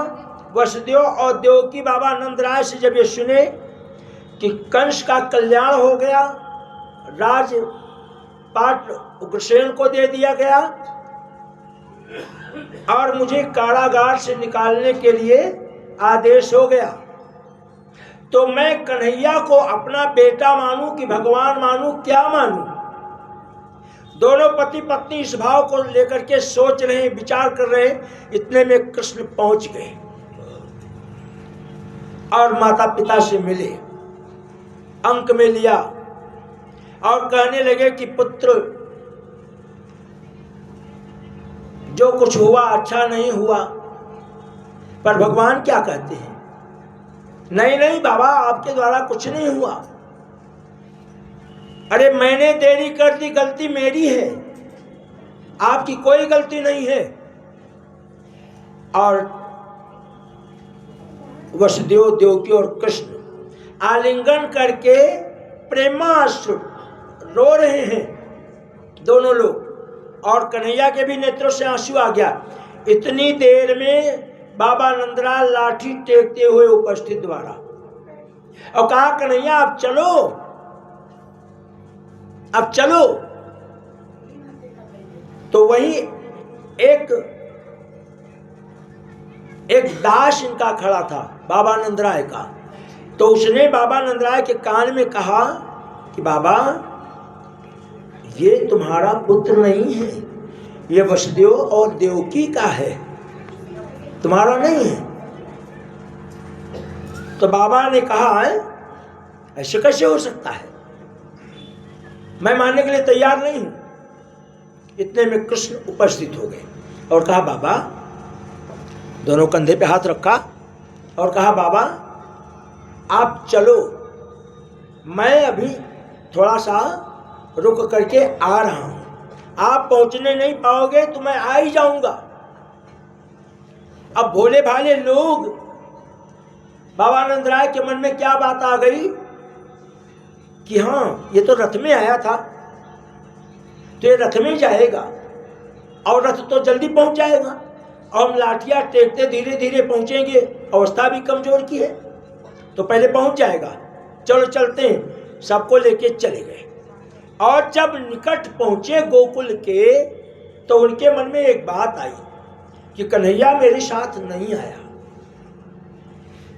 वसुदेव और देवकी बाबा नंद राय से जब ये सुने कि कंस का कल्याण हो गया, राजपाट उग्रसेन को दे दिया गया और मुझे कारागार से निकालने के लिए आदेश हो गया, तो मैं कन्हैया को अपना बेटा मानूं कि भगवान मानूं, क्या मानूं। दोनों पति पत्नी इस भाव को लेकर के सोच रहे, विचार कर रहे। इतने में कृष्ण पहुंच गए और माता पिता से मिले, अंक में लिया और कहने लगे कि पुत्र, जो कुछ हुआ अच्छा नहीं हुआ, पर भगवान क्या कहते हैं, नहीं नहीं बाबा, आपके द्वारा कुछ नहीं हुआ। अरे मैंने देरी कर दी, गलती मेरी है, आपकी कोई गलती नहीं है। और वसुदेव, देवकी और कृष्ण आलिंगन करके प्रेमाश्रु रो रहे हैं दोनों लोग, और कन्हैया के भी नेत्रों से आंसू आ गया। इतनी देर में बाबा नंदलाल लाठी टेकते हुए उपस्थित द्वारा और कहा, कन्हैया अब चलो, अब चलो। तो वही एक दास इनका खड़ा था, बाबा नंदराय का। तो उसने बाबा नंदराय के कान में कहा कि बाबा, ये तुम्हारा पुत्र नहीं है, ये वसुदेव और देवकी का है, तुम्हारा नहीं है। तो बाबा ने कहा, ऐसे कैसे हो सकता है, मैं मानने के लिए तैयार नहीं हूं। इतने में कृष्ण उपस्थित हो गए और कहा, बाबा, दोनों कंधे पे हाथ रखा और कहा, बाबा आप चलो, मैं अभी थोड़ा सा रुक करके आ रहा हूं, आप पहुंचने नहीं पाओगे तो मैं आ ही जाऊंगा। अब भोले भाले लोग, बाबा नंदराय के मन में क्या बात आ गई कि हाँ, ये तो रथ में आया था, तो ये रथ में जाएगा और रथ तो जल्दी पहुंच जाएगा, और हम लाठियां टेकते धीरे धीरे पहुंचेंगे, अवस्था भी कमजोर की है, तो पहले पहुंच जाएगा, चलो चलते हैं। सबको लेके चले गए और जब निकट पहुंचे गोकुल के, तो उनके मन में एक बात आई कि कन्हैया मेरे साथ नहीं आया,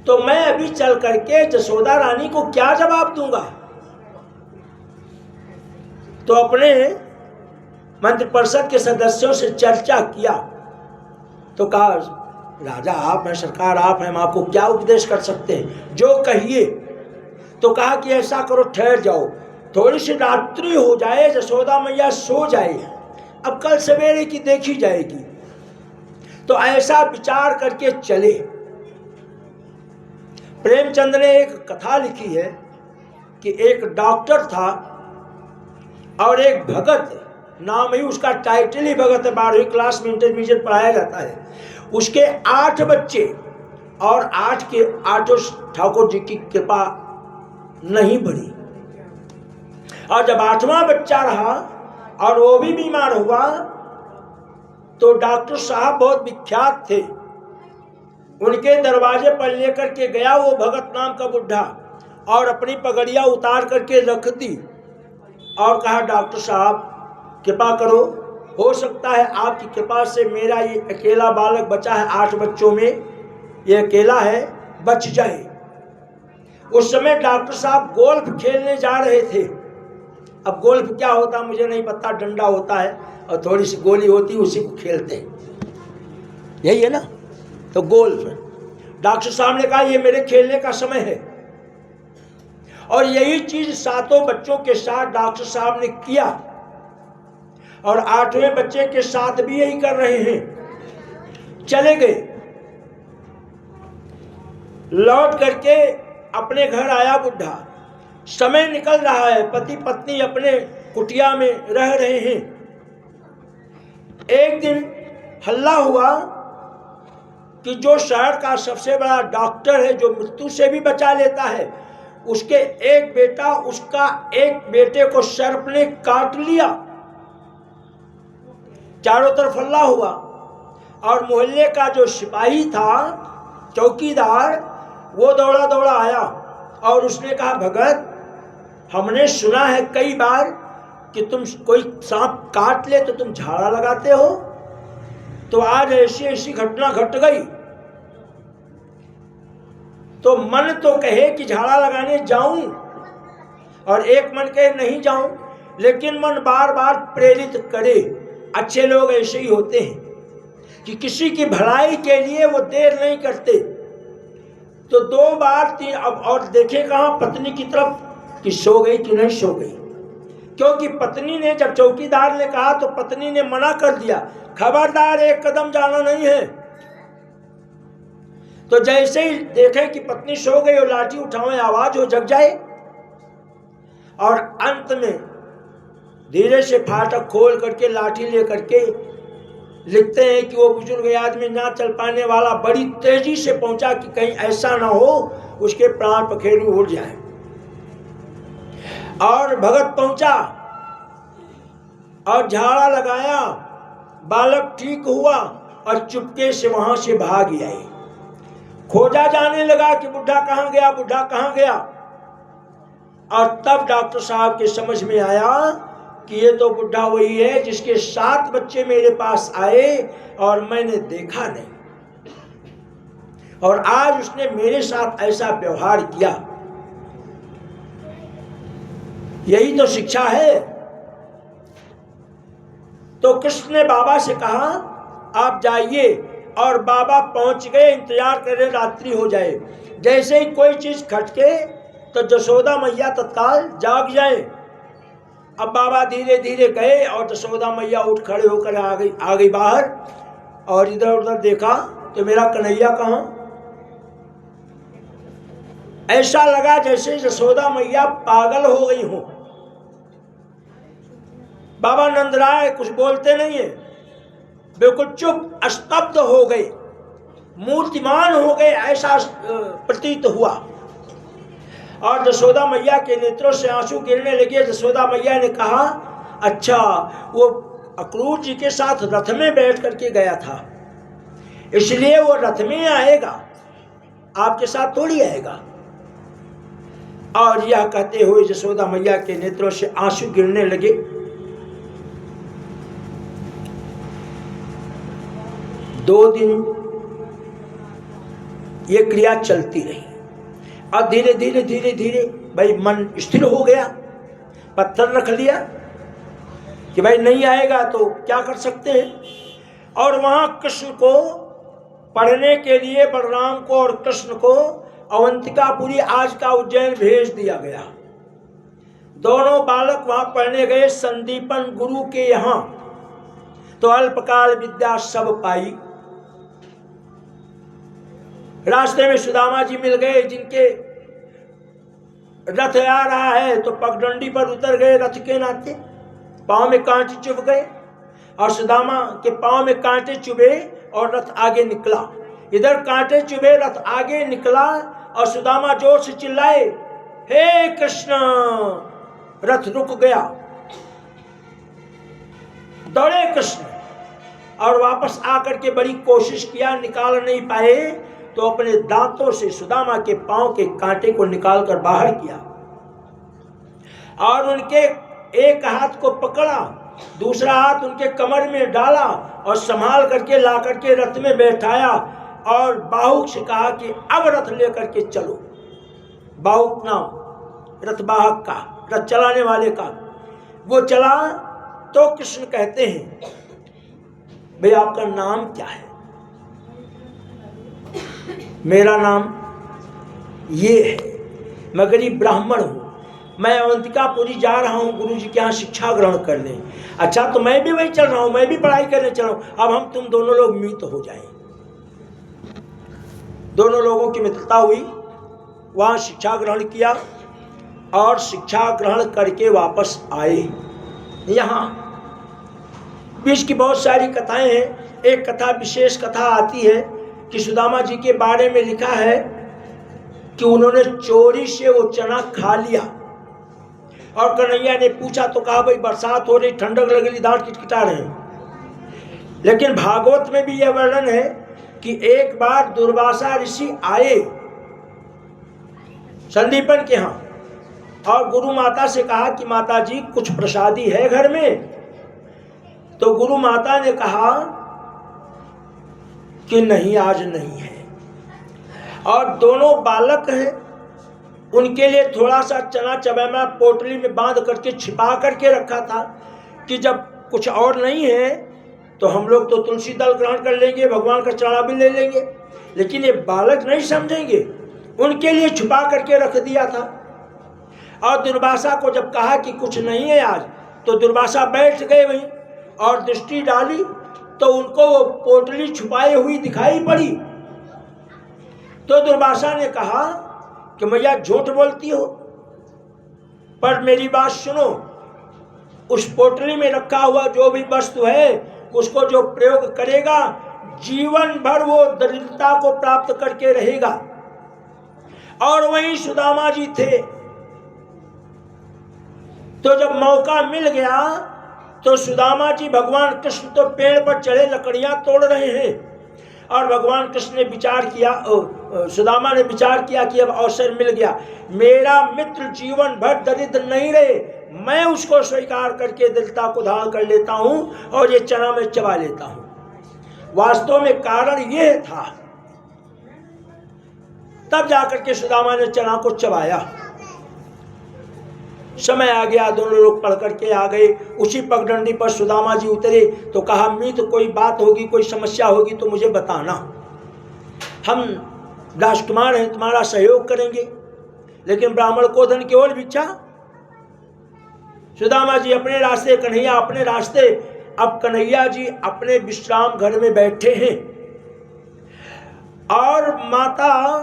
तो मैं अभी चल करके यशोदा रानी को क्या जवाब दूंगा। तो अपने मंत्रिपरिषद के सदस्यों से चर्चा किया, तो कहा, राजा आप हैं, सरकार आप हैं, हम आपको क्या उपदेश कर सकते हैं, जो कहिए। तो कहा कि ऐसा करो, ठहर जाओ, थोड़ी सी रात्रि हो जाए, यशोदा मैया सो जाए, अब कल सवेरे की देखी जाएगी। तो ऐसा विचार करके चले। प्रेमचंद ने एक कथा लिखी है कि एक डॉक्टर था और एक भगत, नाम ही उसका, टाइटल ही भगत है, 12वीं क्लास में इंटरमीडिएट पढ़ाया जाता है। उसके 8 बच्चे और 8 के 8 ठाकुर जी की कृपा नहीं बढ़ी, और जब 8वां बच्चा रहा और वो भी बीमार हुआ, तो डॉक्टर साहब बहुत विख्यात थे, उनके दरवाजे पर लेकर के गया वो भगत नाम का बुढ़ा और अपनी पगड़ियाँ उतार करके रख दी और कहा, डॉक्टर साहब कृपा करो, हो सकता है आपकी कृपा से मेरा ये अकेला बालक बचा है, 8 बच्चों में ये अकेला है, बच जाए। उस समय डॉक्टर साहब गोल्फ खेलने जा रहे थे। अब गोल्फ क्या होता मुझे नहीं पता, डंडा होता है और थोड़ी सी गोली होती है, उसी को खेलते हैं, यही है ना। तो गोल्फ, डॉक्टर साहब ने कहा ये मेरे खेलने का समय है। और यही चीज 7 बच्चों के साथ डॉक्टर साहब ने किया और 8वें बच्चे के साथ भी यही कर रहे हैं। चले गए, लौट करके अपने घर आया बुढ़ा। समय निकल रहा है, पति पत्नी अपने कुटिया में रह रहे हैं। एक दिन हल्ला हुआ कि जो शहर का सबसे बड़ा डॉक्टर है, जो मृत्यु से भी बचा लेता है, उसके एक बेटा, उसका एक बेटे को सर्प ने काट लिया। चारों तरफ हल्ला हुआ और मोहल्ले का जो सिपाही था, चौकीदार, वो दौड़ा दौड़ा आया और उसने कहा, भगत हमने सुना है कई बार कि तुम कोई सांप काट ले तो तुम झाड़ा लगाते हो, तो आज ऐसी ऐसी घटना घट गई। तो मन तो कहे कि झाड़ा लगाने जाऊं और एक मन कहे नहीं जाऊं, लेकिन मन बार बार प्रेरित करे। अच्छे लोग ऐसे ही होते हैं कि किसी की भलाई के लिए वो देर नहीं करते। तो 2 बार 3 अब और देखे कहाँ पत्नी की तरफ कि सो गई कि नहीं सो गई, क्योंकि पत्नी ने जब चौकीदार ने कहा तो पत्नी ने मना कर दिया, खबरदार 1 कदम जाना नहीं है। तो जैसे ही देखे कि पत्नी सो गई और लाठी उठावे आवाज हो जग जाए, और अंत में धीरे से फाटक खोल करके लाठी ले करके लिखते हैं कि वो बुजुर्ग आदमी ना चल पाने वाला बड़ी तेजी से पहुंचा कि कहीं ऐसा ना हो उसके प्राण पखेरु उड़ जाए। और भगत पहुंचा और झाड़ा लगाया, बालक ठीक हुआ और चुपके से वहां से भाग आए। खोजा जाने लगा कि बुढ़ा कहाँ गया, बुढ़ा कहाँ गया। और तब डॉक्टर साहब के समझ में आया कि ये तो बुढ़ा वही है जिसके 7 बच्चे मेरे पास आए और मैंने देखा नहीं, और आज उसने मेरे साथ ऐसा व्यवहार किया। यही तो शिक्षा है। तो कृष्ण ने बाबा से कहा आप जाइए, और बाबा पहुंच गए, इंतजार करे रात्रि हो जाए। जैसे ही कोई चीज खटके तो जसोदा मैया तत्काल जाग जाए। अब बाबा धीरे धीरे गए और जसोदा मैया उठ खड़े होकर आ गई बाहर, और इधर उधर देखा तो मेरा कन्हैया कहाँ। ऐसा लगा जैसे जसोदा मैया पागल हो गई हो। बाबा नंदराय कुछ बोलते नहीं है, बिल्कुल चुप, स्तब्ध हो गए, मूर्तिमान हो गए, ऐसा प्रतीत हुआ। और जसोदा मैया के नेत्रों से आंसू गिरने लगे। जसोदा मैया ने कहा, अच्छा वो अक्रूर जी के साथ रथ में बैठ करके गया था, इसलिए वो रथ में आएगा, आपके साथ थोड़ी आएगा। और यह कहते हुए जसोदा मैया के नेत्रों से आंसू गिरने लगे। दो दिन ये क्रिया चलती रही। अब धीरे धीरे धीरे धीरे भाई मन स्थिर हो गया, पत्थर रख लिया कि भाई नहीं आएगा तो क्या कर सकते हैं। और वहां कृष्ण को पढ़ने के लिए बलराम को और कृष्ण को अवंतिकापुरी, आज का उज्जैन, भेज दिया गया। दोनों बालक वहां पढ़ने गए संदीपन गुरु के यहाँ। तो अल्पकाल विद्या सब पाई। रास्ते में सुदामा जी मिल गए, जिनके रथ आ रहा है तो पगडंडी पर उतर गए रथ के नाते। पांव में कांटे चुभ गए और सुदामा के पांव में कांटे चुभे और रथ आगे निकला। इधर कांटे चुभे, रथ आगे निकला और सुदामा जोर से चिल्लाए, हे कृष्ण। रथ रुक गया। दौड़े कृष्ण और वापस आकर के बड़ी कोशिश किया, निकाल नहीं पाए। तो अपने दांतों से सुदामा के पांव के कांटे को निकालकर बाहर किया और उनके एक हाथ को पकड़ा, दूसरा हाथ उनके कमर में डाला और संभाल करके ला करके रथ में बैठाया और बाहुक से कहा कि अब रथ लेकर के चलो। बाहुक नाम रथ वाहक का, रथ चलाने वाले का। वो चला तो कृष्ण कहते हैं, भाई आपका नाम क्या है? मेरा नाम ये है, मैं गरीब ब्राह्मण हूं, मैं अवंतिकापुरी जा रहा हूं गुरु जी के यहाँ शिक्षा ग्रहण करने। अच्छा, तो मैं भी वही चल रहा हूं, मैं भी पढ़ाई करने चल रहा हूं। अब हम तुम दोनों लोग मित्र हो जाएं। दोनों लोगों की मित्रता हुई, वहां शिक्षा ग्रहण किया और शिक्षा ग्रहण करके वापस आए। यहाँ बीच की बहुत सारी कथाएं हैं। एक कथा, विशेष कथा आती है कि सुदामा जी के बारे में लिखा है कि उन्होंने चोरी से वो चना खा लिया और कन्हैया ने पूछा तो कहा भाई बरसात हो रही, ठंडक लग रही, दांत किटकिटा रहे। लेकिन भागवत में भी यह वर्णन है कि एक बार दुर्वासा ऋषि आए संदीपन के यहाँ और गुरु माता से कहा कि माता जी कुछ प्रसादी है घर में। तो गुरु माता ने कहा कि नहीं, आज नहीं है। और दोनों बालक हैं, उनके लिए थोड़ा सा चना चबैमा पोटली में बांध करके छिपा करके रखा था कि जब कुछ और नहीं है तो हम लोग तो तुलसी दल ग्रहण कर लेंगे, भगवान का चढ़ा भी ले लेंगे। लेकिन ये बालक नहीं समझेंगे, उनके लिए छुपा करके रख दिया था। और दुर्वासा को जब कहा कि कुछ नहीं है आज, तो दुर्वासा बैठ गए वहीं और दृष्टि डाली तो उनको वो पोटली छुपाई हुई दिखाई पड़ी। तो दुर्वासा ने कहा कि मैया झूठ बोलती हो, पर मेरी बात सुनो, उस पोटली में रखा हुआ जो भी वस्तु है उसको जो प्रयोग करेगा जीवन भर वो दरिद्रता को प्राप्त करके रहेगा। और वहीं सुदामा जी थे। तो जब मौका मिल गया तो सुदामा जी, भगवान कृष्ण तो पेड़ पर चढ़े लकड़ियां तोड़ रहे हैं और भगवान कृष्ण ने विचार किया, सुदामा ने विचार किया कि अब अवसर मिल गया, मेरा मित्र जीवन भर दरिद्र नहीं रहे, मैं उसको स्वीकार करके दरिद्रता को धारण कर लेता हूं और ये चना में चबा लेता हूं। वास्तव में कारण ये था। तब जाकर के सुदामा ने चना को चबाया। समय आ गया, दोनों लोग पढ़ करके आ गए। उसी पगडंडी पर सुदामा जी उतरे तो कहा, मित्र कोई बात होगी, कोई समस्या होगी तो मुझे बताना, हम राजकुमार हैं, तुम्हारा सहयोग करेंगे। लेकिन ब्राह्मण को धन केवल भिक्षा। सुदामा जी अपने रास्ते, कन्हैया अपने रास्ते। अब कन्हैया जी अपने विश्राम घर में बैठे हैं और माता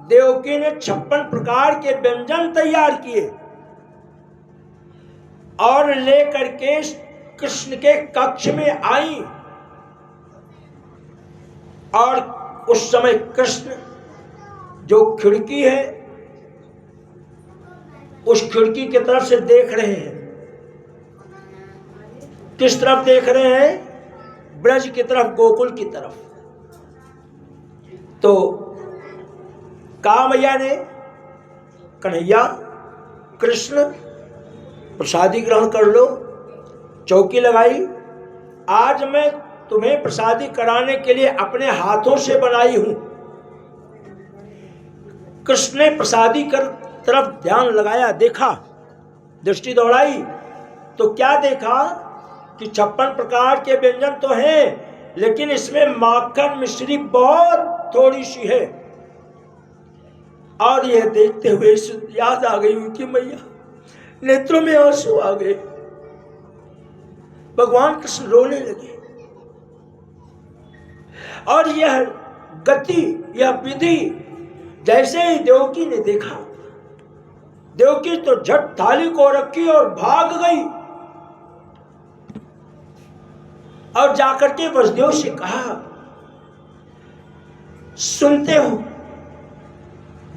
देवकी ने 56 प्रकार के व्यंजन तैयार किए और लेकर के कृष्ण के कक्ष में आई। और उस समय कृष्ण जो खिड़की है उस खिड़की की तरफ से देख रहे हैं। किस तरफ देख रहे हैं? ब्रज की तरफ, गोकुल की तरफ। तो कहा मैया ने, कन्हैया कृष्ण प्रसादी ग्रहण कर लो। चौकी लगाई। आज मैं तुम्हें प्रसादी कराने के लिए अपने हाथों से बनाई हूं। कृष्ण ने प्रसादी कर तरफ ध्यान लगाया, देखा, दृष्टि दौड़ाई तो क्या देखा कि 56 प्रकार के व्यंजन तो हैं, लेकिन इसमें माखन मिश्री बहुत थोड़ी सी है। और यह देखते हुए याद आ गई उनकी मैया, नेत्रों में आंसू आ गए। भगवान कृष्ण रोने लगे। और यह गति, यह विधि जैसे ही देवकी ने देखा, देवकी तो झट थाली को रखी और भाग गई और जाकर के वसुदेव से कहा, सुनते हो,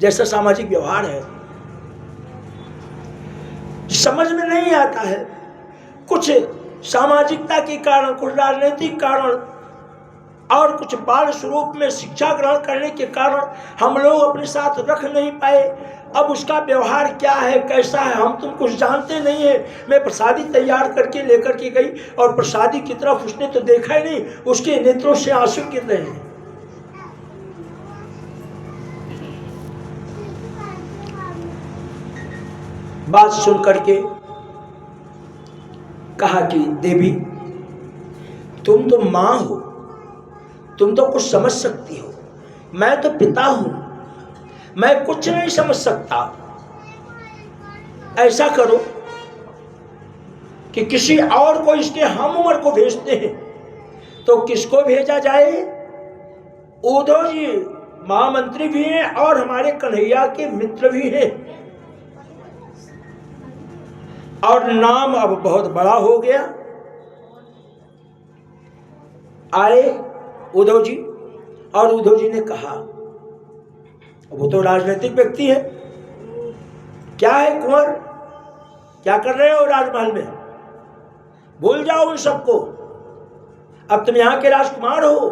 जैसा सामाजिक व्यवहार है, समझ में नहीं आता है, कुछ सामाजिकता के कारण, कुछ राजनीतिक कारण और कुछ बाल स्वरूप में शिक्षा ग्रहण करने के कारण हम लोग अपने साथ रख नहीं पाए। अब उसका व्यवहार क्या है, कैसा है, हम तुम कुछ जानते नहीं है। मैं प्रसादी तैयार करके लेकर के गई और प्रसादी की तरफ उसने तो देखा ही नहीं, उसके नेत्रों से आंसू गिर रहे हैं। बात सुन करके कहा कि देवी, तुम तो मां हो, तुम तो कुछ समझ सकती हो, मैं तो पिता हूं, मैं कुछ नहीं समझ सकता। ऐसा करो कि किसी और को इसके हम उम्र को भेजते हैं। तो किसको भेजा जाए? उद्धव जी महामंत्री भी हैं और हमारे कन्हैया के मित्र भी हैं, और नाम अब बहुत बड़ा हो गया। आए उद्धव जी, और उद्धव जी ने कहा, वो तो राजनीतिक व्यक्ति है, क्या है कुंवर, क्या कर रहे हो राजमहल में, भूल जाओ उन सबको, अब तुम यहां के राजकुमार हो।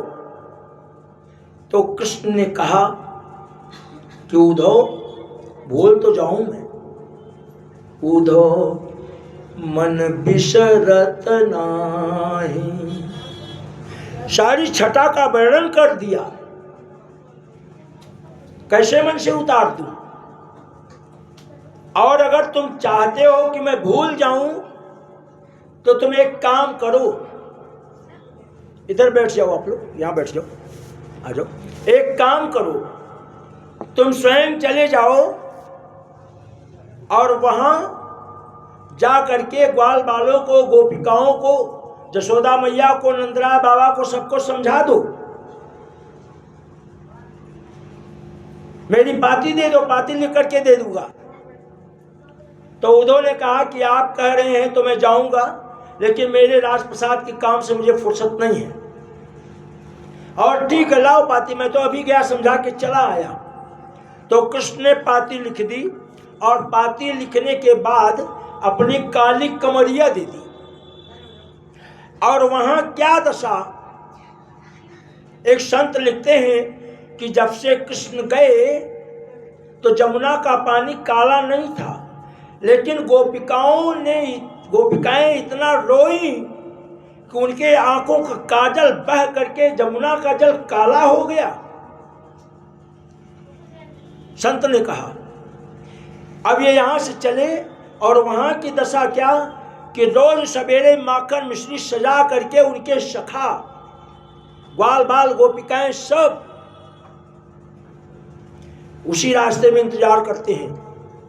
तो कृष्ण ने कहा कि उद्धव, भूल तो जाऊं मैं, उद्धव मन बिसरत नाही। सारी छटा का वर्णन कर दिया, कैसे मन से उतार दूं। और अगर तुम चाहते हो कि मैं भूल जाऊं तो तुम एक काम करो, इधर बैठ जाओ, आप लोग यहां बैठ जाओ, आ जाओ। एक काम करो, तुम स्वयं चले जाओ और वहां जा करके ग्वाल बालों को, गोपिकाओं को, जशोदा मैया को, नंदराय बाबा को, सबको समझा दो। मेरी पाती दे दो, पाती लिख करके दे दूंगा। तो उद्धव ने कहा कि आप कह रहे हैं तो मैं जाऊंगा, लेकिन मेरे राजप्रसाद के काम से मुझे फुर्सत नहीं है। और ठीक है, लाओ पाती, मैं तो अभी गया समझा के चला आया। तो कृष्ण ने पाती लिख दी, और पाती लिखने के बाद अपनी काली कमरिया दे दी। और वहां क्या दशा, एक संत लिखते हैं कि जब से कृष्ण गए तो जमुना का पानी काला नहीं था, लेकिन गोपिकाएं इतना रोई कि उनके आंखों का काजल बह करके जमुना का जल काला हो गया। संत ने कहा अब ये यहां से चले, और वहां की दशा क्या कि रोज सवेरे माखन मिश्री सजा करके उनके सखा, ग्वाल बाल, गोपिकाएं सब उसी रास्ते में इंतजार करते हैं,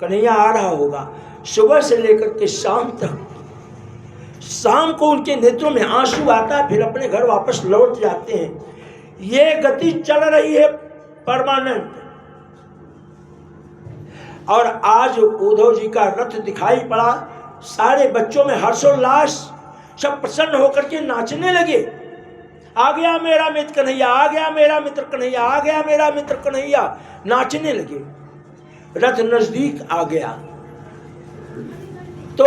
कन्हैया आ रहा होगा। सुबह से लेकर के शाम तक, शाम को उनके नेत्रों में आंसू आता है, फिर अपने घर वापस लौट जाते हैं। ये गति चल रही है परमानेंट। और आज उद्धव जी का रथ दिखाई पड़ा, सारे बच्चों में हर्षोल्लास, सब प्रसन्न होकर के नाचने लगे। आ गया मेरा मित्र कन्हैया, आ गया मेरा मित्र कन्हैया, आ गया मेरा मित्र कन्हैया, नाचने लगे। रथ नजदीक आ गया तो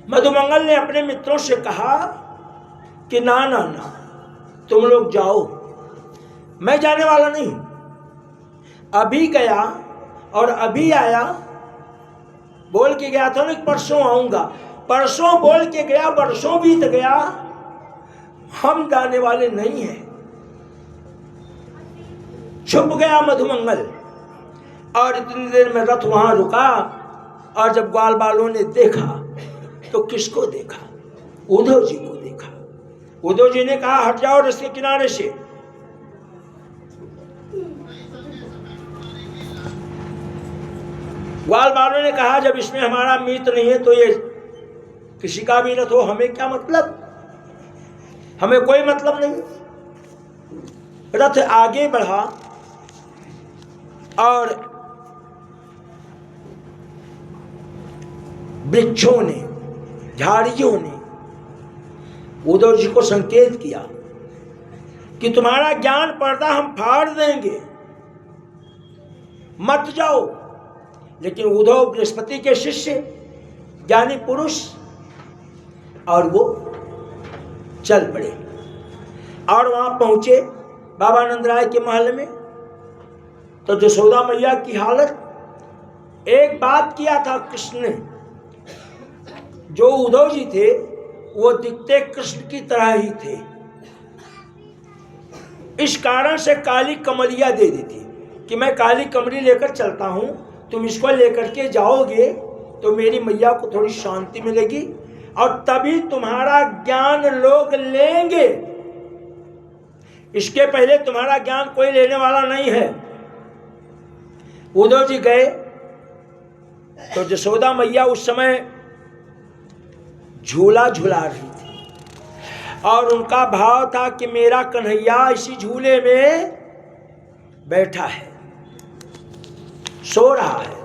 मधुमंगल ने अपने मित्रों से कहा कि ना ना ना, तुम लोग जाओ, मैं जाने वाला नहीं। अभी गया और अभी आया, बोल के गया था ना कि परसों आऊंगा, परसों बोल के गया, वर्षों बीत गया, हम जाने वाले नहीं हैं। छुप गया मधुमंगल, और इतनी देर में रथ वहां रुका। और जब ग्वाल बालों ने देखा तो किसको देखा? उद्धव जी को देखा। उद्धव जी ने कहा हट जाओ रस्ते किनारे से। ग्वाल बालों ने कहा जब इसमें हमारा मित्र नहीं है तो ये किसी का भी रथ हो, हमें क्या मतलब, हमें कोई मतलब नहीं। रथ आगे बढ़ा और वृक्षों ने, झाड़ियों ने उद्धव जी को संकेत किया कि तुम्हारा ज्ञान पर्दा हम फाड़ देंगे, मत जाओ। लेकिन उद्धव बृहस्पति के शिष्य, ज्ञानी पुरुष, और वो चल पड़े और वहां पहुंचे बाबा नंदराय के महल में। तो जसोदा मैया की हालत, एक बात किया था कृष्ण ने, जो उद्धव जी थे वो दिखते कृष्ण की तरह ही थे, इस कारण से काली कमरिया दे दी थी कि मैं काली कमरी लेकर चलता हूं, तुम इसको लेकर के जाओगे तो मेरी मैया को थोड़ी शांति मिलेगी और तभी तुम्हारा ज्ञान लोग लेंगे, इसके पहले तुम्हारा ज्ञान कोई लेने वाला नहीं है। उद्धव जी गए तो जसोदा मैया उस समय झूला झूला रही थी और उनका भाव था कि मेरा कन्हैया इसी झूले में बैठा है, सो रहा है,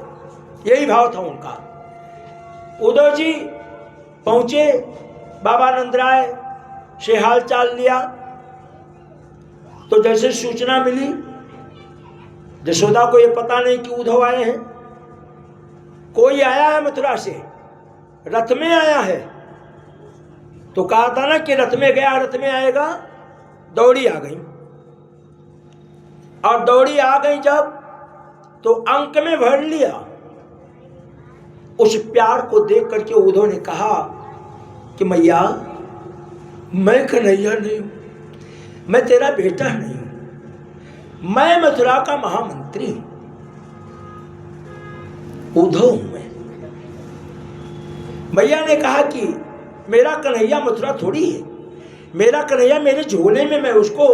यही भाव था उनका। उद्धव जी पहुंचे, बाबा नंदराय से हाल चाल लिया। तो जैसे सूचना मिली, जसोदा को यह पता नहीं कि उद्धव आए हैं, कोई आया है मथुरा से, रथ में आया है। तो कहा था ना कि रथ में गया रथ में आएगा, दौड़ी आ गई। और दौड़ी आ गई जब, तो अंक में भर लिया। उस प्यार को देख करके उद्धव ने कहा कि मैया मैं कन्हैया नहीं हूं, मैं तेरा बेटा नहीं हूं, मैं मथुरा का महामंत्री उद्धव हूं मैं। मैया ने कहा कि मेरा कन्हैया मथुरा थोड़ी है, मेरा कन्हैया मेरे झोले में, मैं उसको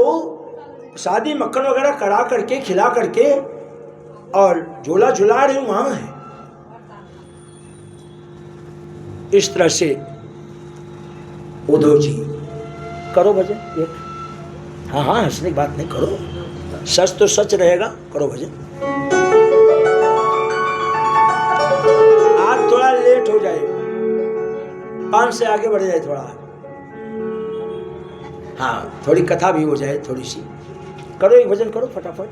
शादी मक्खन वगैरह करा करके खिला करके और झोला झुला रही हूं, वहां है। इस तरह से उद्धव जी, करो भजन एक, हाँ हाँ हंसने की बात नहीं, करो, सच तो सच रहेगा, करो भजन। आज थोड़ा लेट हो जाए, 5 से आगे बढ़ जाए थोड़ा, हाँ थोड़ी कथा भी हो जाए थोड़ी सी, करो एक भजन करो फटाफट।